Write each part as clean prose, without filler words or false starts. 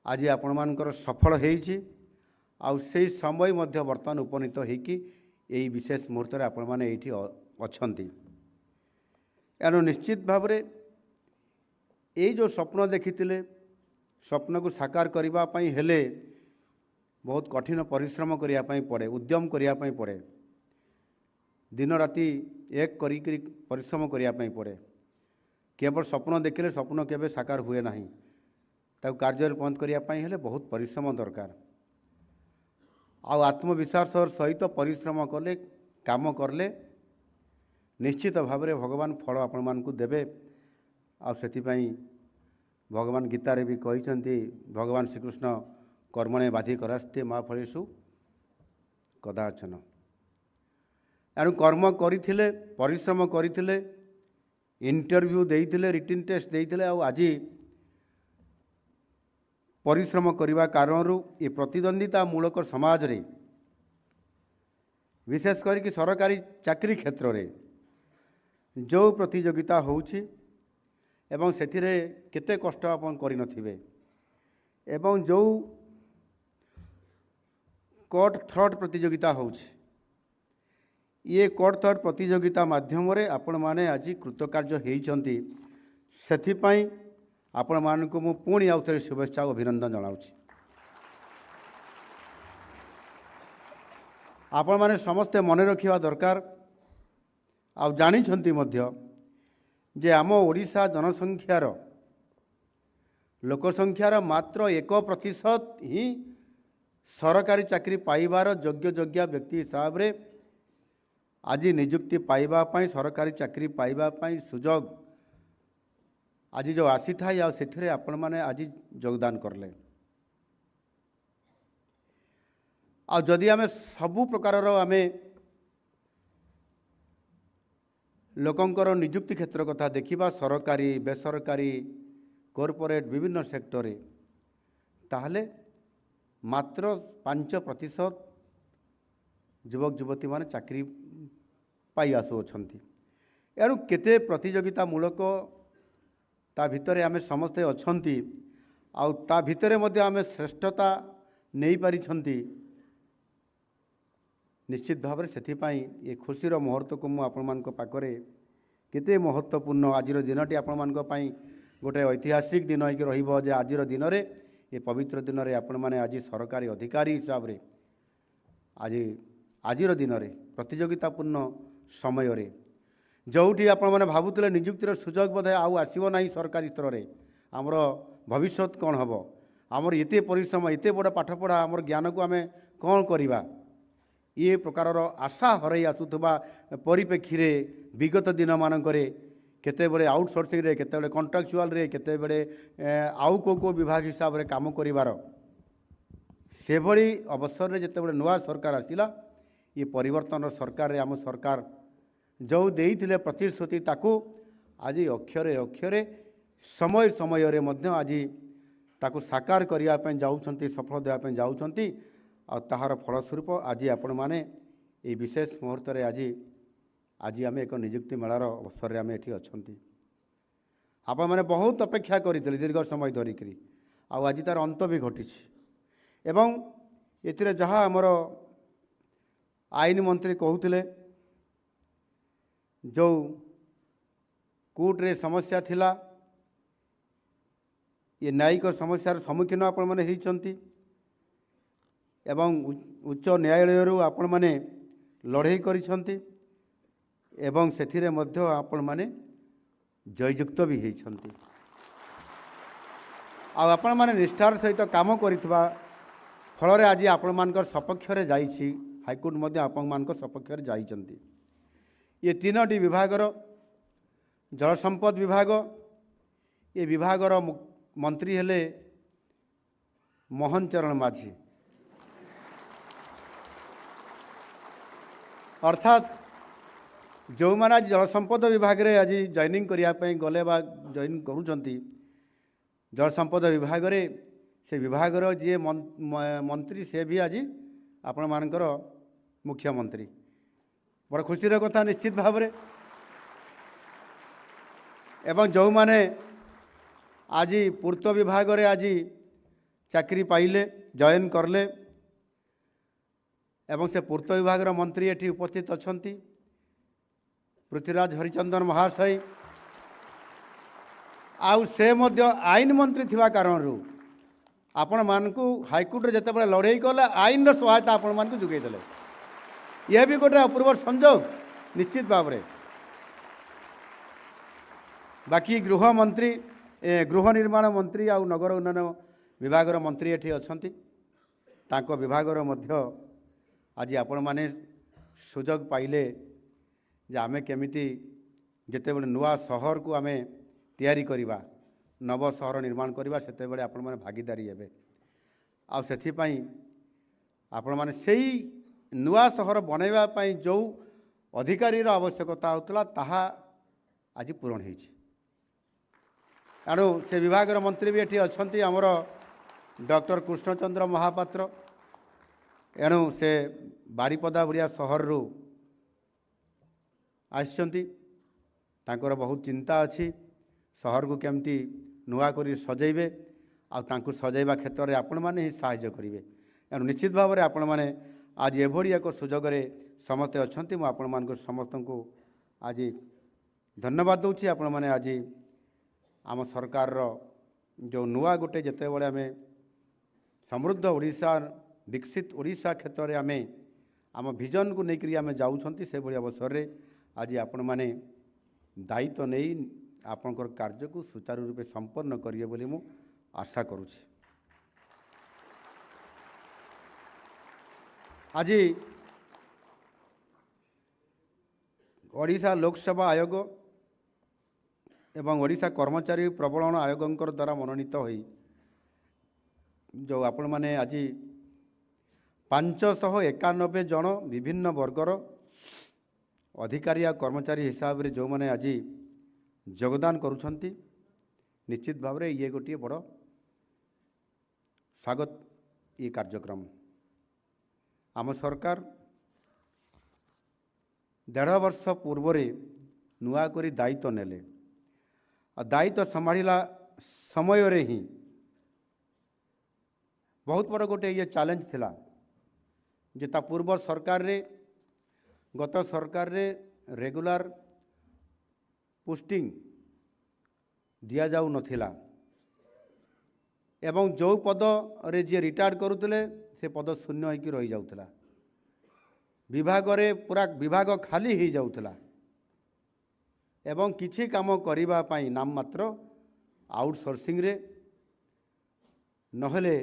आज आपण मानकर सफल होईछि आउ से समय मध्य वर्तमान उपनीत होइकि यही विशेष मुहूर्त में आपण मैंने ये अछंती। एनु निश्चित भाव में ये जो स्वप्न देखिथिले स्वप्न को साकार करने हेले बहुत कठिन परिश्रम करने पड़े, उद्यम करने पड़े, दिन राति एक करी परिश्रम करने पड़े। केवल स्वप्न देखिले स्वप्न केबे साकार हुए ना, ताकू कार्य बंद करने हेले बहुत परिश्रम दरकार। आउ आत्मविश्वास सहित परिश्रम कले काम करले निश्चित भाव में भगवान फल आपण मानकु देबे। आ सेतिपई भगवान गीतारे भी कहिसंती, भगवान श्रीकृष्ण कर्मणे बाधि करास्ते मा फलेषु कदाचन। एणु कर्म करथिले, परिश्रम करथिले, इंटरव्यू देइथिले, रिटन टेस्ट देइथिले, आ आज परिश्रम करने कारण ये प्रतिद्वंदिता मूलक समाज रे विशेष करके सरकारी चाकरी क्षेत्र में जो प्रतियोगिता होउछि एवं सेथिरे केते कष्ट आपन करि नथिबे एवं जो कोर्ट थ्रड प्रतियोगिता होउछि, ये कोर्ट थ्रड प्रतियोगिता माध्यम रे आपण माने आज कृतकार्य होइछंती। सेथिपई आपण मानकु मु पुणी आउ थे शुभेच्छा और अभिनंदन जनाऊँगी। आपण माने समस्ते मन रखिबा दरकार आ जानिछंती मध्य जे आम ओडिशा जनसंख्यार लोकसंख्यार मात्र 1% ही सरकारी चाकरी पाइबार योग्य व्यक्ति हिसाब रे आज नियुक्ति पाइबा पई, सरकारी चाकरी पाइबा पई सुजोग आज जो आसी था से आपण मैंने आज योगदान करले। आदि आम सबू प्रकार आम लोकंकर नियुक्ति क्षेत्र कथा देखिबा, सरकारी बेसरकारी कॉर्पोरेट विभिन्न सेक्टर रे, ताहले मात्र 5% युवक युवती माने चाकरी पाई आसुअछंती। एणु केते प्रतियोगिता मूलक ता भितरे आमे समस्ते अछंती, आउ ता भितरे मध्य आमे श्रेष्ठता नहीं पारिछंती। निश्चित भाव में सेथिपाई ये खुशीर मुहूर्त को मु आपण मानक पाखरे केते महत्वपूर्ण आजिर दिनटी आपण मानक पाई गोटे ऐतिहासिक दिन होइके रहिबो जे आजिर दिन रे, ये पवित्र दिन रे आपण माने आज सरकारी अधिकारी हिसाब रे आजिर दिन रे प्रतियोगितापूर्ण समय रे जोठी आपण मैंने भावुले नियुक्तिर सुजोग बोधे आउ आसो ना सरकारी स्तर में, आमर भविष्य कौन हम, आमर एते परिश्रम एते बड़ पाठपढ़ा आमर ज्ञान को आम कौन करवा, ये प्रकार आशा हरई आसुवा परिप्रेक्षी में विगत दिन मानक केते बड़े आउटसोर्सिंग रे, केते बड़े कॉन्ट्रैक्चुअल रे, केते बड़े आउ को विभाग हिसाब रे काम करिवार से भली अवसर रे जेते बड़े नुआ सरकार आसिला, ये परिवर्तन सरकार रे आम सरकार जो देइथिले प्रतिश्रुति ताकू आज अक्षरे अक्षरे समय समय रे मध्य आज ताकू साकार करिया पय जाउछंती, सफल देवा पय जाउछंती। आ ताहार फलस्वरूप आज आपण माने ए विशेष मुहूर्त रे आज आम एक नियुक्ति मेलार अवसर रे आम एठी अछंती। आपण माने बहुत अपेक्षा करिथिले दीर्घ समय धरिकरी, आज तार अंत भी घटिछि। एवं एथिरे जहाँ आमर आईन मंत्री कहूथिले जो कोर्ट रे समस्या थिला, ये न्यायिक समस्यार सम्मुखीन आपण माने होइछंती एवं उच्च न्यायालय आपण माने लड़ाई करिछंती एवं सेथिरे मध्य आपण माने जययुक्त भी होइछंती। आपण माने निष्ठार सहित काम करितबा फल आज आपण मानकर सपक्ष रे जाइछि, हाईकोर्ट मध्य आपण मानकर सपक्ष रे जाइछंती। ये तीनोटी विभागर जल संपद विभाग, ये विभागर मंत्री हेले मोहन चरण माझी, अर्थात जो मैंने आज जल संपद विभाग रे आज जॉइनिंग करने गले बा जॉइन करुँच जल संपद विभाग रे, से विभागर जी मंत्री से भी आज आपण मानकर मुख्यमंत्री, बड़ खुशीर कथा निश्चित भाव में। एवं जो माने आज पूर्त विभाग रे आज ଚାକିରି ପାଇଲେ, ଜଏନ୍ କଲେ ଏବଂ ସେ ପୂର୍ତ୍ତ ବିଭାଗର ମନ୍ତ୍ରୀ ଏଠି ଉପସ୍ଥିତ ଅଛନ୍ତି ପୃଥ୍ୱୀରାଜ ହରିଚନ୍ଦନ ମହାଶୟ। ଆଉ ସେ ମଧ୍ୟ ଆଇନ ମନ୍ତ୍ରୀ ଥିବା କାରଣରୁ ଆପଣମାନଙ୍କୁ ହାଇକୋର୍ଟରେ ଯେତେବେଳେ ଲଢ଼େଇ କଲେ ଆଇନର ସହାୟତା ଆପଣମାନଙ୍କୁ ଯୋଗାଇ ଦେଲେ। ଇଏ ବି ଗୋଟେ ଅପୂର୍ବ ସଂଯୋଗ ନିଶ୍ଚିତ ଭାବରେ। ବାକି ଗୃହମନ୍ତ୍ରୀ, ଗୃହ ନିର୍ମାଣ ମନ୍ତ୍ରୀ ଆଉ ନଗର ଉନ୍ନୟନ ବିଭାଗର ମନ୍ତ୍ରୀ ଏଠି ଅଛନ୍ତି। ତାଙ୍କ ବିଭାଗର ମଧ୍ୟ ଆଜି ଆପଣମାନେ ସୁଯୋଗ ପାଇଲେ ଯେ ଆମେ କେମିତି ଯେତେବେଳେ ନୂଆ ସହରକୁ ଆମେ ତିଆରି କରିବା, ନବ ସହର ନିର୍ମାଣ କରିବା, ସେତେବେଳେ ଆପଣମାନେ ଭାଗିଦାରୀ ହେବେ। ଆଉ ସେଥିପାଇଁ ଆପଣମାନେ ସେଇ ନୂଆ ସହର ବନାଇବା ପାଇଁ ଯେଉଁ ଅଧିକାରୀର ଆବଶ୍ୟକତା ହେଉଥିଲା ତାହା ଆଜି ପୂରଣ ହୋଇଛି। ତେଣୁ ସେ ବିଭାଗର ମନ୍ତ୍ରୀ ବି ଏଠି ଅଛନ୍ତି ଆମର ଡକ୍ଟର କୃଷ୍ଣଚନ୍ଦ୍ର ମହାପାତ୍ର। ଏଣୁ ସେ ବାରିପଦା ଭଳିଆ ସହରରୁ ଆସିଛନ୍ତି। ତାଙ୍କର ବହୁତ ଚିନ୍ତା ଅଛି ସହରକୁ କେମିତି ନୂଆ କରି ସଜେଇବେ, ଆଉ ତାଙ୍କୁ ସଜେଇବା କ୍ଷେତ୍ରରେ ଆପଣମାନେ ହିଁ ସାହାଯ୍ୟ କରିବେ। ଏଣୁ ନିଶ୍ଚିତ ଭାବରେ ଆପଣମାନେ ଆଜି ଏଭଳି ଏକ ସୁଯୋଗରେ ସମସ୍ତେ ଅଛନ୍ତି। ମୁଁ ଆପଣମାନଙ୍କୁ ସମସ୍ତଙ୍କୁ ଆଜି ଧନ୍ୟବାଦ ଦେଉଛି। ଆପଣମାନେ ଆଜି ଆମ ସରକାରର ଯେଉଁ ନୂଆ ଗୋଟେ ଯେତେବେଳେ ଆମେ ସମୃଦ୍ଧ ଓଡ଼ିଶା, ବିକଶିତ ଓଡ଼ିଶା କ୍ଷେତ୍ରରେ ଆମେ ଆମ ଭିଜନକୁ ନେଇକରି ଆମେ ଯାଉଛନ୍ତି, ସେଭଳି ଅବସରରେ ଆଜି ଆପଣମାନେ ଦାୟିତ୍ୱ ନେଇ ଆପଣଙ୍କର କାର୍ଯ୍ୟକୁ ସୁଚାରୁ ରୂପେ ସମ୍ପନ୍ନ କରିବେ ବୋଲି ମୁଁ ଆଶା କରୁଛି। ଆଜି ଓଡ଼ିଶା ଲୋକସେବା ଆୟୋଗ ଏବଂ ଓଡ଼ିଶା କର୍ମଚାରୀ ପ୍ରବଳନ ଆୟୋଗଙ୍କର ଦ୍ୱାରା ମନୋନୀତ ହୋଇ ଯେଉଁ ଆପଣମାନେ ଆଜି 591 ଜଣ ବିଭିନ୍ନ ବର୍ଗର ଅଧିକାରୀ ଆଉ କର୍ମଚାରୀ ହିସାବରେ ଯେଉଁମାନେ ଆଜି ଯୋଗଦାନ କରୁଛନ୍ତି, ନିଶ୍ଚିତ ଭାବରେ ଇଏ ଗୋଟିଏ ବଡ଼ ସ୍ୱାଗତ ଏ କାର୍ଯ୍ୟକ୍ରମ। ଆମ ସରକାର 1.5 ବର୍ଷ ପୂର୍ବରେ ନୂଆ କରି ଦାୟିତ୍ୱ ନେଲେ। ଆଉ ଦାୟିତ୍ୱ ସମ୍ଭାଳିଲା ସମୟରେ ହିଁ ବହୁତ ବଡ଼ ଗୋଟେ ଇଏ ଚ୍ୟାଲେଞ୍ଜ ଥିଲା ଯେ ତା ପୂର୍ବ ସରକାରରେ, ଗତ ସରକାରରେ ରେଗୁଲାର ପୋଷ୍ଟିଂ ଦିଆଯାଉନଥିଲା ଏବଂ ଯେଉଁ ପଦରେ ଯିଏ ରିଟାୟାର୍ଡ଼ କରୁଥିଲେ ସେ ପଦ ଶୂନ୍ୟ ହୋଇକି ରହିଯାଉଥିଲା। ବିଭାଗରେ ପୁରା ବିଭାଗ ଖାଲି ହୋଇଯାଉଥିଲା ଏବଂ କିଛି କାମ କରିବା ପାଇଁ ନାମ ମାତ୍ର ଆଉଟସୋର୍ସିଂରେ ନହେଲେ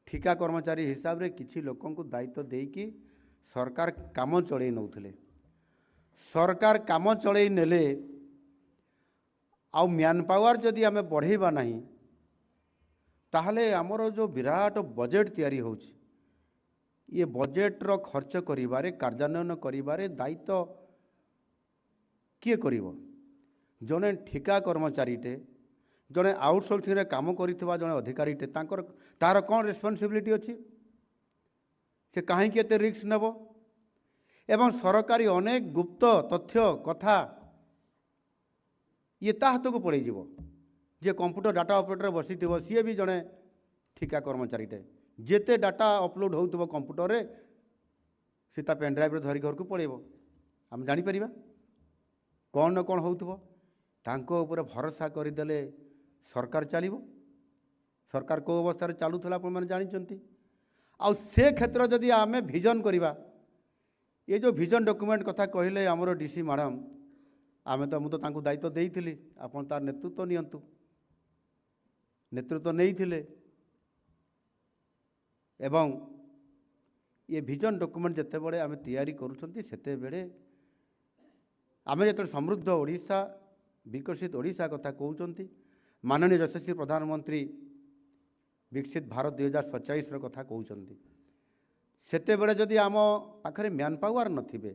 ଠିକା କର୍ମଚାରୀ ହିସାବରେ କିଛି ଲୋକଙ୍କୁ ଦାୟିତ୍ୱ ଦେଇକି ସରକାର କାମ ଚଳେଇ ନେଉଥିଲେ। ସରକାର କାମ ଚଳେଇ ନେଲେ ଆଉ ମ୍ୟାନ୍ ପାୱାର ଯଦି ଆମେ ବଢ଼େଇବା ନାହିଁ, ତାହେଲେ ଆମର ଯେଉଁ ବିରାଟ ବଜେଟ୍ ତିଆରି ହେଉଛି, ये बजेट्र खर्च करिबारे, कार्यान्वयन करिबारे दायित्व किए करिवो? जने ठिका कर्मचारीटे, जने आउटसोर्सिंग रे काम करिथिबा जने अधिकारीटे, तार कौन रेस्पॉन्सिबिलिटी अछि? से कहीं एते रिस्क नेब एवं सरकारी अनेक गुप्त तथ्य कथा ये ता हाथ को पड़े जीवो। जे कंप्यूटर डाटा ऑपरेटर बसी थी सी भी जड़े ठिका कर्मचारीटे, जेते डाटा अपलोड हो कंप्यूटर रे सी पेन ड्राइव धरी घर को पड़ेब। आम जापर कौन न कौन हो भरोसा करदे सरकार चलो। सरकार कौ अवस्था चलूला आपने जानते। आ से क्षेत्र जदि आम विजन करवा, ये जो विजन डॉक्यूमेंट कथा कहले आमर डीसी मैडम, आम तो मुझे दायित्व देती आप तार नेतृत्व नियंतु, नेतृत्व नहीं एवं ये विजन डॉक्यूमेंट जिते बड़े आम तैयारी करुँचे आम जो समृद्ध ओडिशा विकसित ओडिशा कथा कहते, माननीय यशस्वी प्रधानमंत्री विकसित भारत 2047 कथा कहते, सेते बेले जदि आम पाखरे मैन पावर नथिबे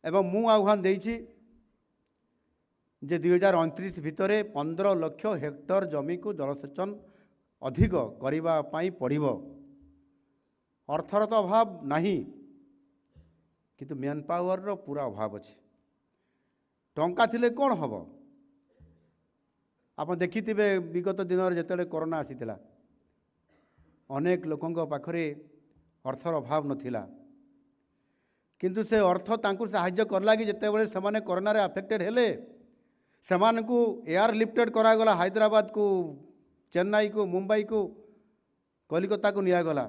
एवं मु आह्वान देइछि जे 2029 भितरे 15 लाख हेक्टर जमी को जलसेचन अधिक करिबा पाई पड़िबो। अर्थर तो अभाव नहीं किंतु मैन पावर रो पूरा अभाव अछि। टंका थिले कोन हबो? ଆପଣ ଦେଖିଥିବେ ବିଗତ ଦିନରେ ଯେତେବେଳେ କରୋନା ଆସିଥିଲା ଅନେକ ଲୋକଙ୍କ ପାଖରେ ଅର୍ଥର ଅଭାବ ନଥିଲା, କିନ୍ତୁ ସେ ଅର୍ଥ ତାଙ୍କୁ ସାହାଯ୍ୟ କଲା କି ଯେତେବେଳେ ସେମାନେ କରୋନାରେ ଆଫେକ୍ଟେଡ୍ ହେଲେ ସେମାନଙ୍କୁ ଏୟାର ଲିଫ୍ଟେଡ୍ କରାଗଲା, ହାଇଦ୍ରାବାଦକୁ, ଚେନ୍ନାଇକୁ, ମୁମ୍ବାଇକୁ, କଲିକତାକୁ ନିଆଗଲା।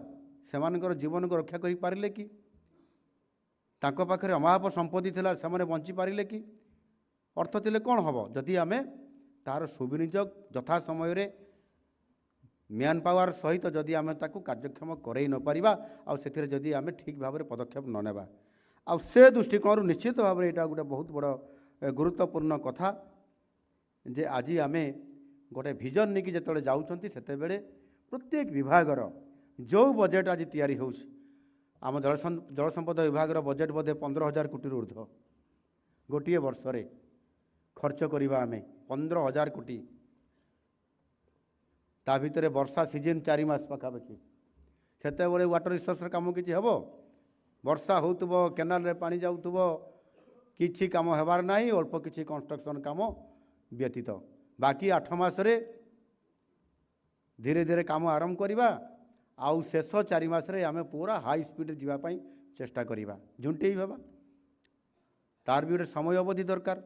ସେମାନଙ୍କର ଜୀବନକୁ ରକ୍ଷା କରିପାରିଲେ କି? ତାଙ୍କ ପାଖରେ ଅମାପ ସମ୍ପତ୍ତି ଥିଲା, ସେମାନେ ବଞ୍ଚିପାରିଲେ କି? ଅର୍ଥ ଥିଲେ କ'ଣ ହେବ? ଯଦି ଆମେ ତାର ସୁବିନିଯୋଗ ଯଥା ସମୟରେ ମ୍ୟାନ୍ ପାୱାର ସହିତ ଯଦି ଆମେ ତାକୁ କାର୍ଯ୍ୟକ୍ଷମ କରେଇ ନ ପାରିବା ଆଉ ସେଥିରେ ଯଦି ଆମେ ଠିକ୍ ଭାବରେ ପଦକ୍ଷେପ ନ ନେବା, ଆଉ ସେ ଦୃଷ୍ଟିକୋଣରୁ ନିଶ୍ଚିତ ଭାବରେ ଏଇଟା ଗୋଟେ ବହୁତ ବଡ଼ ଗୁରୁତ୍ୱପୂର୍ଣ୍ଣ କଥା ଯେ ଆଜି ଆମେ ଗୋଟେ ଭିଜନ୍ ନେଇକି ଯେତେବେଳେ ଯାଉଛନ୍ତି ସେତେବେଳେ ପ୍ରତ୍ୟେକ ବିଭାଗର ଯେଉଁ ବଜେଟ୍ ଆଜି ତିଆରି ହେଉଛି, ଆମ ଜଳ ସମ୍ପଦ ବିଭାଗର ବଜେଟ୍ ବୋଧେ 15,000 କୋଟିରୁ ଉର୍ଦ୍ଧ୍ୱ ଗୋଟିଏ ବର୍ଷରେ ଖର୍ଚ୍ଚ କରିବା ଆମେ 15,000 କୋଟି। ତା ଭିତରେ ବର୍ଷା ସିଜନ୍ 4 ମାସ ପାଖାପାଖି, ସେତେବେଳେ ୱାଟର ରିସୋର୍ସର କାମ କିଛି ହେବ? ବର୍ଷା ହେଉଥିବ, କେନାଲରେ ପାଣି ଯାଉଥିବ, କିଛି କାମ ହେବାର ନାହିଁ, ଅଳ୍ପ କିଛି କନଷ୍ଟ୍ରକ୍ସନ୍ କାମ ବ୍ୟତୀତ। ବାକି 8 ମାସରେ ଧୀରେ ଧୀରେ କାମ ଆରମ୍ଭ କରିବା ଆଉ ଶେଷ 4 ମାସରେ ଆମେ ପୁରା ହାଇ ସ୍ପିଡ଼ରେ ଯିବା ପାଇଁ ଚେଷ୍ଟା କରିବା, ଝୁଣ୍ଟେଇ ହେବା। ତାର ବି ଗୋଟେ ସମୟ ଅବଧି ଦରକାର।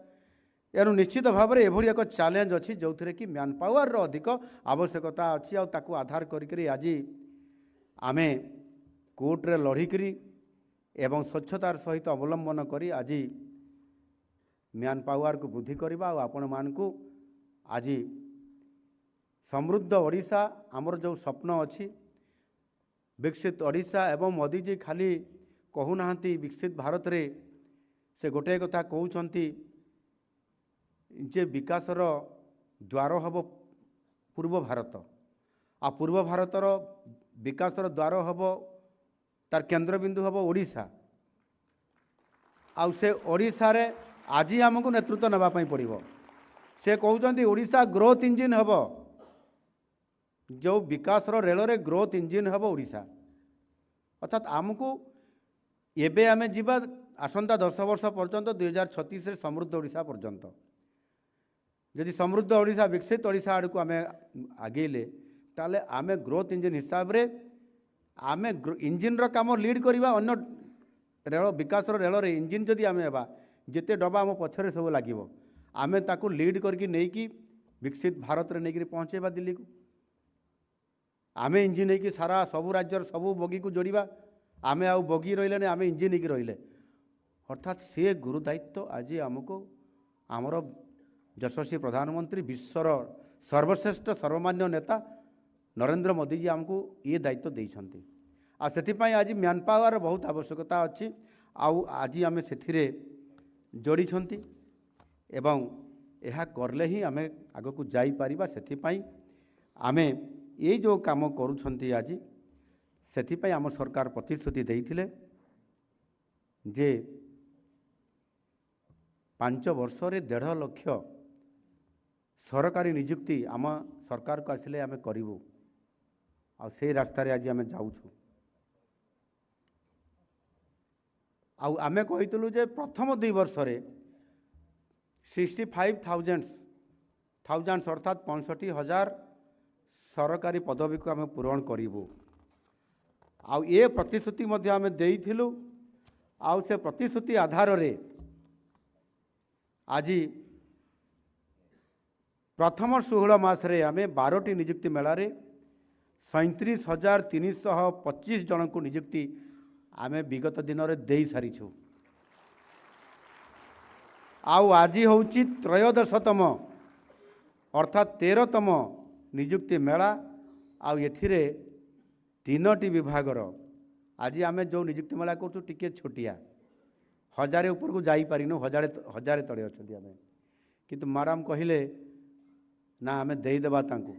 ଏଣୁ ନିଶ୍ଚିତ ଭାବରେ ଏଭଳି ଏକ ଚ୍ୟାଲେଞ୍ଜ ଅଛି ଯେଉଁଥିରେ କି ମ୍ୟାନ୍ ପାୱାରର ଅଧିକ ଆବଶ୍ୟକତା ଅଛି ଆଉ ତାକୁ ଆଧାର କରିକରି ଆଜି ଆମେ କୋର୍ଟରେ ଲଢ଼ିକିରି ଏବଂ ସ୍ୱଚ୍ଛତାର ସହିତ ଅବଲମ୍ବନ କରି ଆଜି ମ୍ୟାନ୍ ପାୱାରକୁ ବୃଦ୍ଧି କରିବା ଆଉ ଆପଣମାନଙ୍କୁ ଆଜି ସମୃଦ୍ଧ ଓଡ଼ିଶା ଆମର ଯେଉଁ ସ୍ୱପ୍ନ ଅଛି ବିକଶିତ ଓଡ଼ିଶା ଏବଂ ମୋଦିଜୀ ଖାଲି କହୁନାହାନ୍ତି ବିକଶିତ ଭାରତରେ, ସେ ଗୋଟିଏ କଥା କହୁଛନ୍ତି ଯେ ବିକାଶର ଦ୍ୱାର ହେବ ପୂର୍ବ ଭାରତ ଆଉ ପୂର୍ବ ଭାରତର ବିକାଶର ଦ୍ୱାର ହେବ, ତାର କେନ୍ଦ୍ରବିନ୍ଦୁ ହେବ ଓଡ଼ିଶା। ଆଉ ସେ ଓଡ଼ିଶାରେ ଆଜି ଆମକୁ ନେତୃତ୍ୱ ନେବା ପାଇଁ ପଡ଼ିବ। ସେ କହୁଛନ୍ତି ଓଡ଼ିଶା ଗ୍ରୋଥ୍ ଇଞ୍ଜିନ୍ ହେବ, ଯେଉଁ ବିକାଶର ରେଳରେ ଗ୍ରୋଥ୍ ଇଞ୍ଜିନ୍ ହେବ ଓଡ଼ିଶା। ଅର୍ଥାତ୍ ଆମକୁ ଏବେ ଆମେ ଯିବା ଆସନ୍ତା 10 ବର୍ଷ ପର୍ଯ୍ୟନ୍ତ 2036ରେ ସମୃଦ୍ଧ ଓଡ଼ିଶା ପର୍ଯ୍ୟନ୍ତ। ଯଦି ସମୃଦ୍ଧ ଓଡ଼ିଶା ବିକଶିତ ଓଡ଼ିଶା ଆଡ଼କୁ ଆମେ ଆଗେଇଲେ ତାହେଲେ ଆମେ ଗ୍ରୋଥ୍ ଇଞ୍ଜିନ୍ ହିସାବରେ ଆମେ ଇଞ୍ଜିନ୍ର କାମ ଲିଡ଼୍ କରିବା। ଅନ୍ୟ ରେଳ ବିକାଶର ରେଳରେ ଇଞ୍ଜିନ୍ ଯଦି ଆମେ ହେବା, ଯେତେ ଡବା ଆମ ପଛରେ ସବୁ ଲାଗିବ, ଆମେ ତାକୁ ଲିଡ଼୍ କରିକି ନେଇକି ବିକଶିତ ଭାରତରେ ନେଇକରି ପହଞ୍ଚାଇବା ଦିଲ୍ଲୀକୁ। ଆମେ ଇଞ୍ଜିନ୍ ହେଇକି ସାରା ସବୁ ରାଜ୍ୟର ସବୁ ବଗିକୁ ଯୋଡ଼ିବା, ଆମେ ଆଉ ବଗି ରହିଲେନି, ଆମେ ଇଞ୍ଜିନ୍ ହେଇକି ରହିଲେ। ଅର୍ଥାତ୍ ସେ ଗୁରୁ ଦାୟିତ୍ୱ ଆଜି ଆମକୁ ଆମର ଯଶସ୍ୱୀ ପ୍ରଧାନମନ୍ତ୍ରୀ ବିଶ୍ୱର ସର୍ବଶ୍ରେଷ୍ଠ ସର୍ବମାନ୍ୟ ନେତା ନରେନ୍ଦ୍ର ମୋଦିଜୀ ଆମକୁ ଇଏ ଦାୟିତ୍ୱ ଦେଇଛନ୍ତି। ଆଉ ସେଥିପାଇଁ ଆଜି ମ୍ୟାନ୍ ପାୱାରର ବହୁତ ଆବଶ୍ୟକତା ଅଛି ଆଉ ଆଜି ଆମେ ସେଥିରେ ଯୋଡ଼ିଛନ୍ତି ଏବଂ ଏହା କଲେ ହିଁ ଆମେ ଆଗକୁ ଯାଇପାରିବା। ସେଥିପାଇଁ ଆମେ ଏଇ ଯେଉଁ କାମ କରୁଛନ୍ତି ଆଜି, ସେଥିପାଇଁ ଆମ ସରକାର ପ୍ରତିଶ୍ରୁତି ଦେଇଥିଲେ ଯେ 5 ବର୍ଷରେ 1.5 ଲକ୍ଷ ସରକାରୀ ନିଯୁକ୍ତି ଆମ ସରକାରକୁ ଆସିଲେ ଆମେ କରିବୁ ଆଉ ସେଇ ରାସ୍ତାରେ ଆଜି ଆମେ ଯାଉଛୁ। ଆଉ ଆମେ କହିଥିଲୁ ଯେ ପ୍ରଥମ 2 ବର୍ଷରେ 65,000 ଅର୍ଥାତ୍ 65,000 ସରକାରୀ ପଦବୀକୁ ଆମେ ପୂରଣ କରିବୁ। ଆଉ ଏ ପ୍ରତିଶ୍ରୁତି ମଧ୍ୟ ଆମେ ଦେଇଥିଲୁ ଆଉ ସେ ପ୍ରତିଶ୍ରୁତି ଆଧାରରେ ଆଜି ପ୍ରଥମ 16 ମାସରେ ଆମେ 12ଟି ନିଯୁକ୍ତି ମେଳାରେ 37,325 ଜଣଙ୍କୁ ନିଯୁକ୍ତି ଆମେ ବିଗତ ଦିନରେ ଦେଇ ସାରିଛୁ। ଆଉ ଆଜି ହେଉଛି 13ତମ ଅର୍ଥାତ୍ 13ତମ ନିଯୁକ୍ତି ମେଳା ଆଉ ଏଥିରେ 3ଟି ବିଭାଗର ଆଜି ଆମେ ଯେଉଁ ନିଯୁକ୍ତି ମେଳା କରୁଛୁ ଟିକିଏ ଛୋଟିଆ, 1000 ଉପରକୁ ଯାଇପାରିନୁ, 1000 ତଳେ ଅଛନ୍ତି ଆମେ। କିନ୍ତୁ ମ୍ୟାଡ଼ାମ୍ କହିଲେ ନା ଆମେ ଦେଇଦେବା ତାଙ୍କୁ,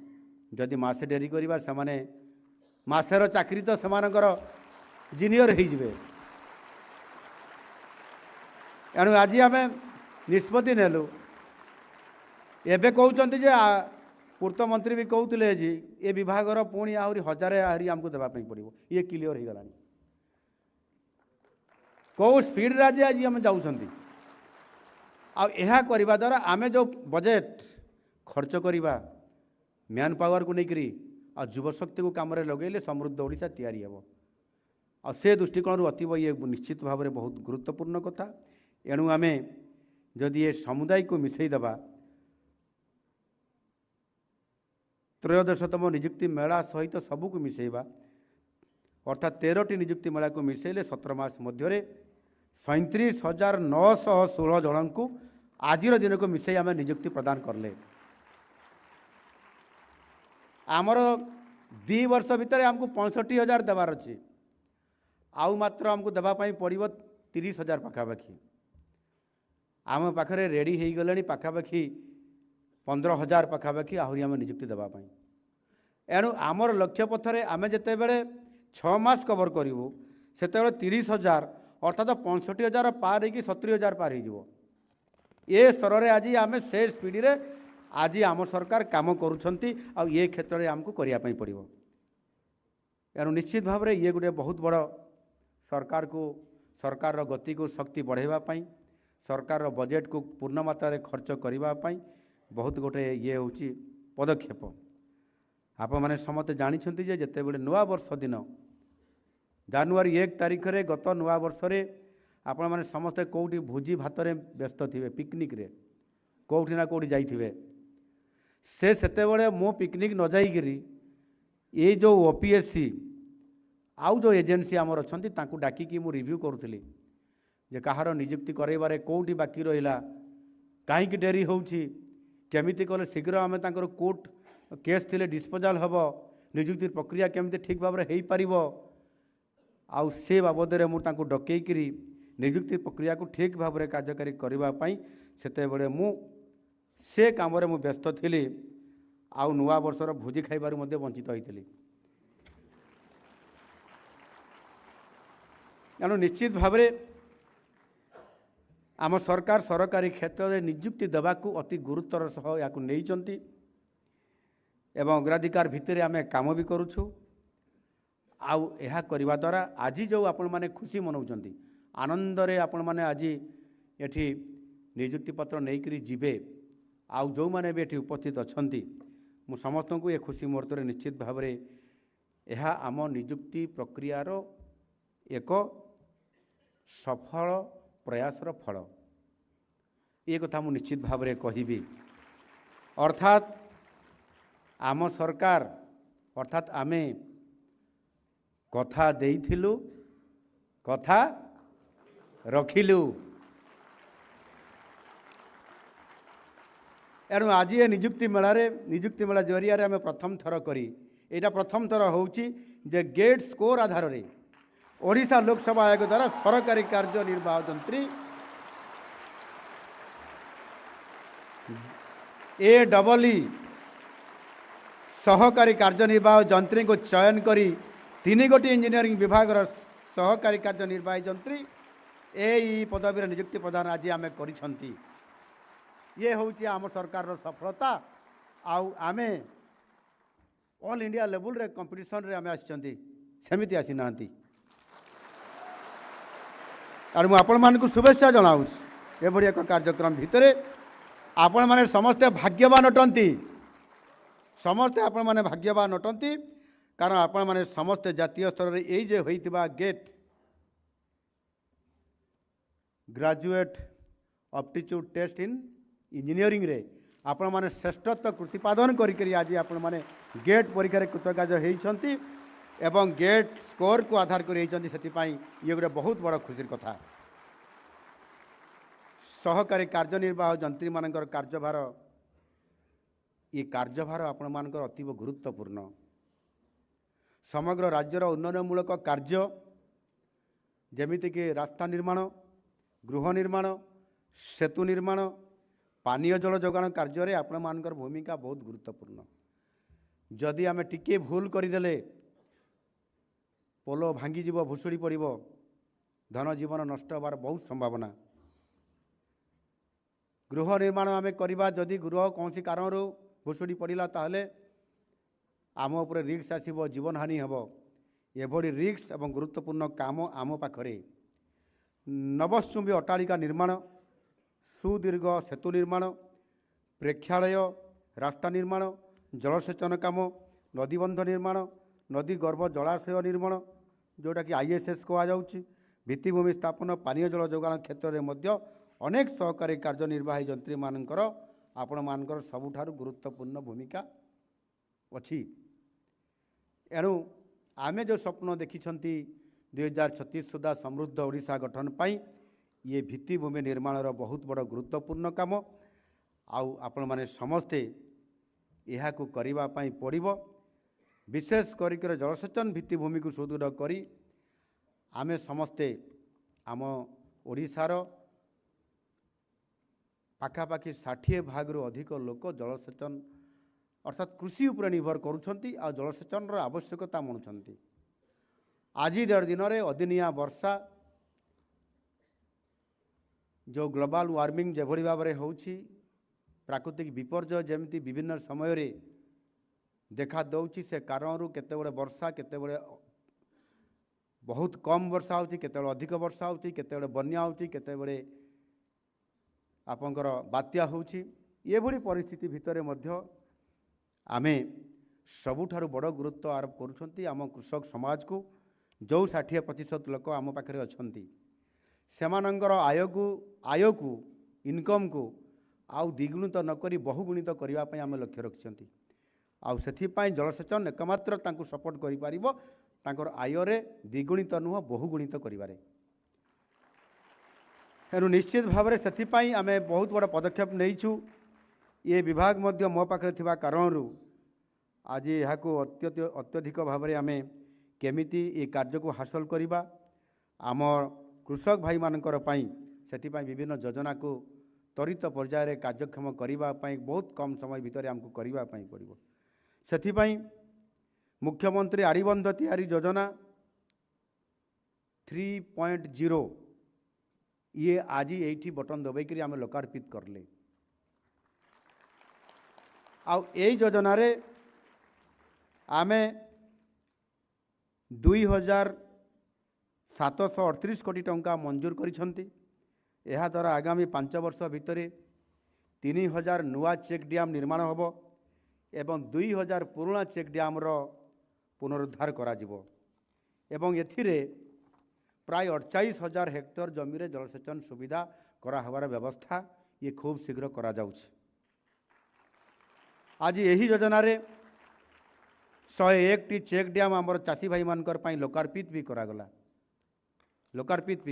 ଯଦି ମାସେ ଡେରି କରିବା ସେମାନେ ମାସେର ଚାକିରି ତ ସେମାନଙ୍କର ଜିନିୟର ହେଇଯିବେ। ଏଣୁ ଆଜି ଆମେ ନିଷ୍ପତ୍ତି ନେଲୁ। ଏବେ କହୁଛନ୍ତି ଯେ ପୂର୍ତ୍ତ ମନ୍ତ୍ରୀ ବି କହୁଥିଲେ ଯେ ଏ ବିଭାଗର ପୁଣି ଆହୁରି 1000 ଆମକୁ ଦେବା ପାଇଁ ପଡ଼ିବ। ଇଏ କ୍ଲିଅର ହେଇଗଲାଣି କେଉଁ ସ୍ପିଡ଼ରେ ଆଜି ଆମେ ଯାଉଛନ୍ତି। ଆଉ ଏହା କରିବା ଦ୍ୱାରା ଆମେ ଯେଉଁ ବଜେଟ୍ खर्च करवा मैन पावर को लेकर आ युवशक्ति को कम लगे समृद्ध ओडिशा तैयारी हेब आ से दृष्टिकोण अतीब ये निश्चित भाव में बहुत गुरुत्वपूर्ण कथा। एणु आम जदि ये समुदाय को मिसईदेवा त्रयोदशतम निजुक्ति मेला सहित सबको मिसेवा अर्थात 13टी निजुक्ति मेला को मिसेले 17 मास मध्य 37,916 जन को आज दिन को मिसई आम निजुक्ति प्रदान करले। आमर 2 वर्ष भितर आमको 65,000 देवार अच्छे आउ मात्र आमको देवाई पड़ो 30,000 पाखापाखि आम पाखे रेडी हो गले पाखापाखि 15,000 पाखापाखि आहरी आम निजुक्ति देवाई। एणु आमर लक्ष्य पथरे आम जिते बड़े 6 मास कवर करूँ से 30,000 अर्थात 65,000 पार हो 70,000 पार हो ये स्तर में आज आम से स्पीड रे आज आम सरकार काम करुँच ये क्षेत्र में आमको करने पड़ो। एणु निश्चित भाव में ये गोटे बहुत बड़ सरकार गति को शक्ति बढ़ावाई सरकार बजेट को पूर्ण मात्रा खर्च करने बहुत गोटे ये हूँ पदक्षेप। आप मैंने समस्त जानते जे जिते बड़े नुआ वर्ष दिन जनवरी 1 तारिख रे गत नुआ वर्ष रे आपण मैंने समस्ते कौटी भोजी भात व्यस्त थे पिकनिक रे कौटी ना कौटी जाइए से मो पिकनिक न जाइकरी ये जो ओपीएससी आउ जो एजेंसी आमर अच्छा डाकिकी मु रिव्यू करुली जे कहार निजुक्ति कराइबारे कौटी बाकी रहा कहीं डेरी होउछि केमिति कले शीघ्र आम कोर्ट केस थिले डिस्पोजाल हम निजुक्ति प्रक्रिया केमिति ठीक भाव में हो पार आउ से बाबद मुझे डकईकरी निजुक्ति प्रक्रिया को ठीक भाव में कार्यकारी करने से मु से काम मु व्यस्त थी आउ नुआ वर्षर भोजी खाइबार मध्य वंचित होइतिली। एणु निश्चित भाव में आम सरकार सरकारी क्षेत्र में निजुक्ति देवाकू अति गुरुत्वर सह या एवं अग्राधिकार भितर आम काम भी करुछु आउ यह करने द्वारा आज जो आपण मैंने खुशी मनाउं आनंदरे आपण मैंने आज ये निजुक्ति पत्र नहीं जीवे आउ जो मैंने भी ये उपस्थित अच्छा मु समस्त को ये खुशी मुहूर्त निश्चित भाव में यह आम निजुक्ति प्रक्रियार एक सफल प्रयासर फल ये कथा मु निश्चित भाव में कहबी। अर्थात आम सरकार अर्थात आमे कथा देइथिलु कथा रखिलु। एणु आज ये निजुक्ति मेला जरिया आम प्रथम थर करी यहाँ प्रथम थर होउची जे गेट स्कोर आधार रे ओडिशा लोकसभा आयोग द्वारा सरकारी कार्यनिर्वाह जंत्री AEE सहकारी कार्यनिर्वाह जंत्री को चयन करी 3 गोटी इंजीनियरिंग विभाग सहकारी कार्यनिर्वाही जंत्री AEE पदवी नियुक्ति प्रदान आज आम करिसंती। ये हूँ आम सरकार सफलता आउ आमे ऑल इंडिया लेवल रे कंपटीशन रे आमे आछंती सेमिति आसी नांती। आर मु आपण मान को शुभेच्छा जनाउछ एभरी एक कार्यक्रम भितर आपण माने समस्ते भाग्यवान अटंती समस्ते आपण माने भाग्यवान अटंती कारण आपण माने समस्ते जातीय स्तर रे एई जे होइतिबा gate graduate aptitude test in engineering रे आपण माने श्रेष्ठत्व प्रतिपादन करी आज आपण माने गेट परीक्षा कृतकार्य होइछंती एवं गेट स्कोर को आधार कर ये गोटे बहुत बड़ खुशी कथा। सहकारी कार्यनिर्वाह जंत्री मानकर कार्यभार ये कार्यभार आपण मानकर अतीव गुरुत्वपूर्ण समग्र राज्यर उन्नयनमूलक कार्य जेमिति कि रास्ता निर्माण गृह निर्माण सेतु निर्माण पानीय जल जोगाण कार्य आपण मानकर भूमिका बहुत गुरुत्वपूर्ण। जदि आमे टिके भूल करदेले पोलो भांगी भुशुड़ी पड़ो धन जीवन नष्ट होवार बहुत संभावना। गृह निर्माण आम करवा जदि गृह कौन कारण भुशुड़ी पड़ा ताहले आम उपर रिक्स आसब जीवन हानि हम एभली रिक्स एवं गुरुत्वपूर्ण काम आम पाखरे नवश्चुंबी अट्टालिका निर्माण सुदीर्घ सेतु निर्माण प्रेक्षालय रास्ता निर्माण, जलसेचन काम, नदीबंध निर्माण, नदी गर्भ जलाशय निर्माण जोटा कि ISS कहुच्छी, भित्तिभूमि स्थापन, पानीय जल जोगाण क्षेत्र में अनेक सहकारी कार्यनिर्वाही जंत्री मानकर आपण मानकर सबुठारु गुरुत्वपूर्ण भूमिका अच्छी। एणु आमे जो स्वप्न देखिछंती 2036 सुधा समृद्ध ओडिशा गठन पाई ये भित्तिभूमि निर्माण बहुत बड़ गुरुत्वपूर्ण काम आपण माने समस्ते यह करने पड़ो। विशेष कर जलसेचन भित्तिभूमि को सुदृढ़ करी आमे समस्ते आम ओडिशार पाखापाखि 60% अधिक लोक जलसेचन अर्थात कृषि उपर निर्भर करुछंती आ जलसेचन आवश्यकता मनुछंती। आज दिन में अदिनिया वर्षा जो ग्लोबल वार्मिंग जो भाव में होउछि, प्राकृतिक विपर्यय जमती विभिन्न समय रे देखा दौची से कारण केतेबेले वर्षा केतेबेले बहुत कम वर्षा होची, केतेबेले अधिक वर्षा होची, केतेबेले बन्या होची, केतेबेले आपंकर बात्या होची। ये भली परिस्थिति भितरे मध्य आमे सबुठारु बड़ गुरुत्व आरोप करुछंती आम कृषक समाज को। जो 60% लोक आम पाखरे अछंती सेमानंकर आय को इनकम को आउ द्विगुणित नकरी बहुगुणित करने पर आम लक्ष्य रखिंट आउ जलसेचन एकमात्र तांको सपोर्ट करि परिबो तांकर आय रे द्विगुणित नुह बहुगुणित करिवारे। एनु निश्चित भाव से आम बहुत बड़ पदक्षेप नहींछु। ये विभाग मध्य मो पाखे थिबा कारणरू आज यह अत्यधिक भाव में आम केमिति ये कार्य को हासिल करिबा आम कृषक भाई मानकर पई सेथिपाई विभिन्न योजना को त्वरित पर्यायर कार्यक्षम करने बहुत कम समय भितर आमको करने पड़ो। सेथिपाई मुख्यमंत्री आड़ीबंध तैयारी योजना 3.0 ये आज ये बटन दबाई आम लोकार्पित करले। आउ ए योजना रे आमे 2738 कोटी टंका मंजूर करिसंती। यह द्वारा आगामी 5 वर्ष भितर 3000 नुआ चेक डैम निर्माण होब एवं 2000 पुराना चेक डैम रो पुनरुद्धार करा जिवो एवं एथिरे प्राय 48,000 हेक्टर जमी रे जलसेचन सुविधा करा हवार व्यवस्था ये खूब शीघ्र करा जाउछ। आज यही योजना रे 101 टी चेक डैम आमर चाषी भाई मानकर पई लोकार्पित भी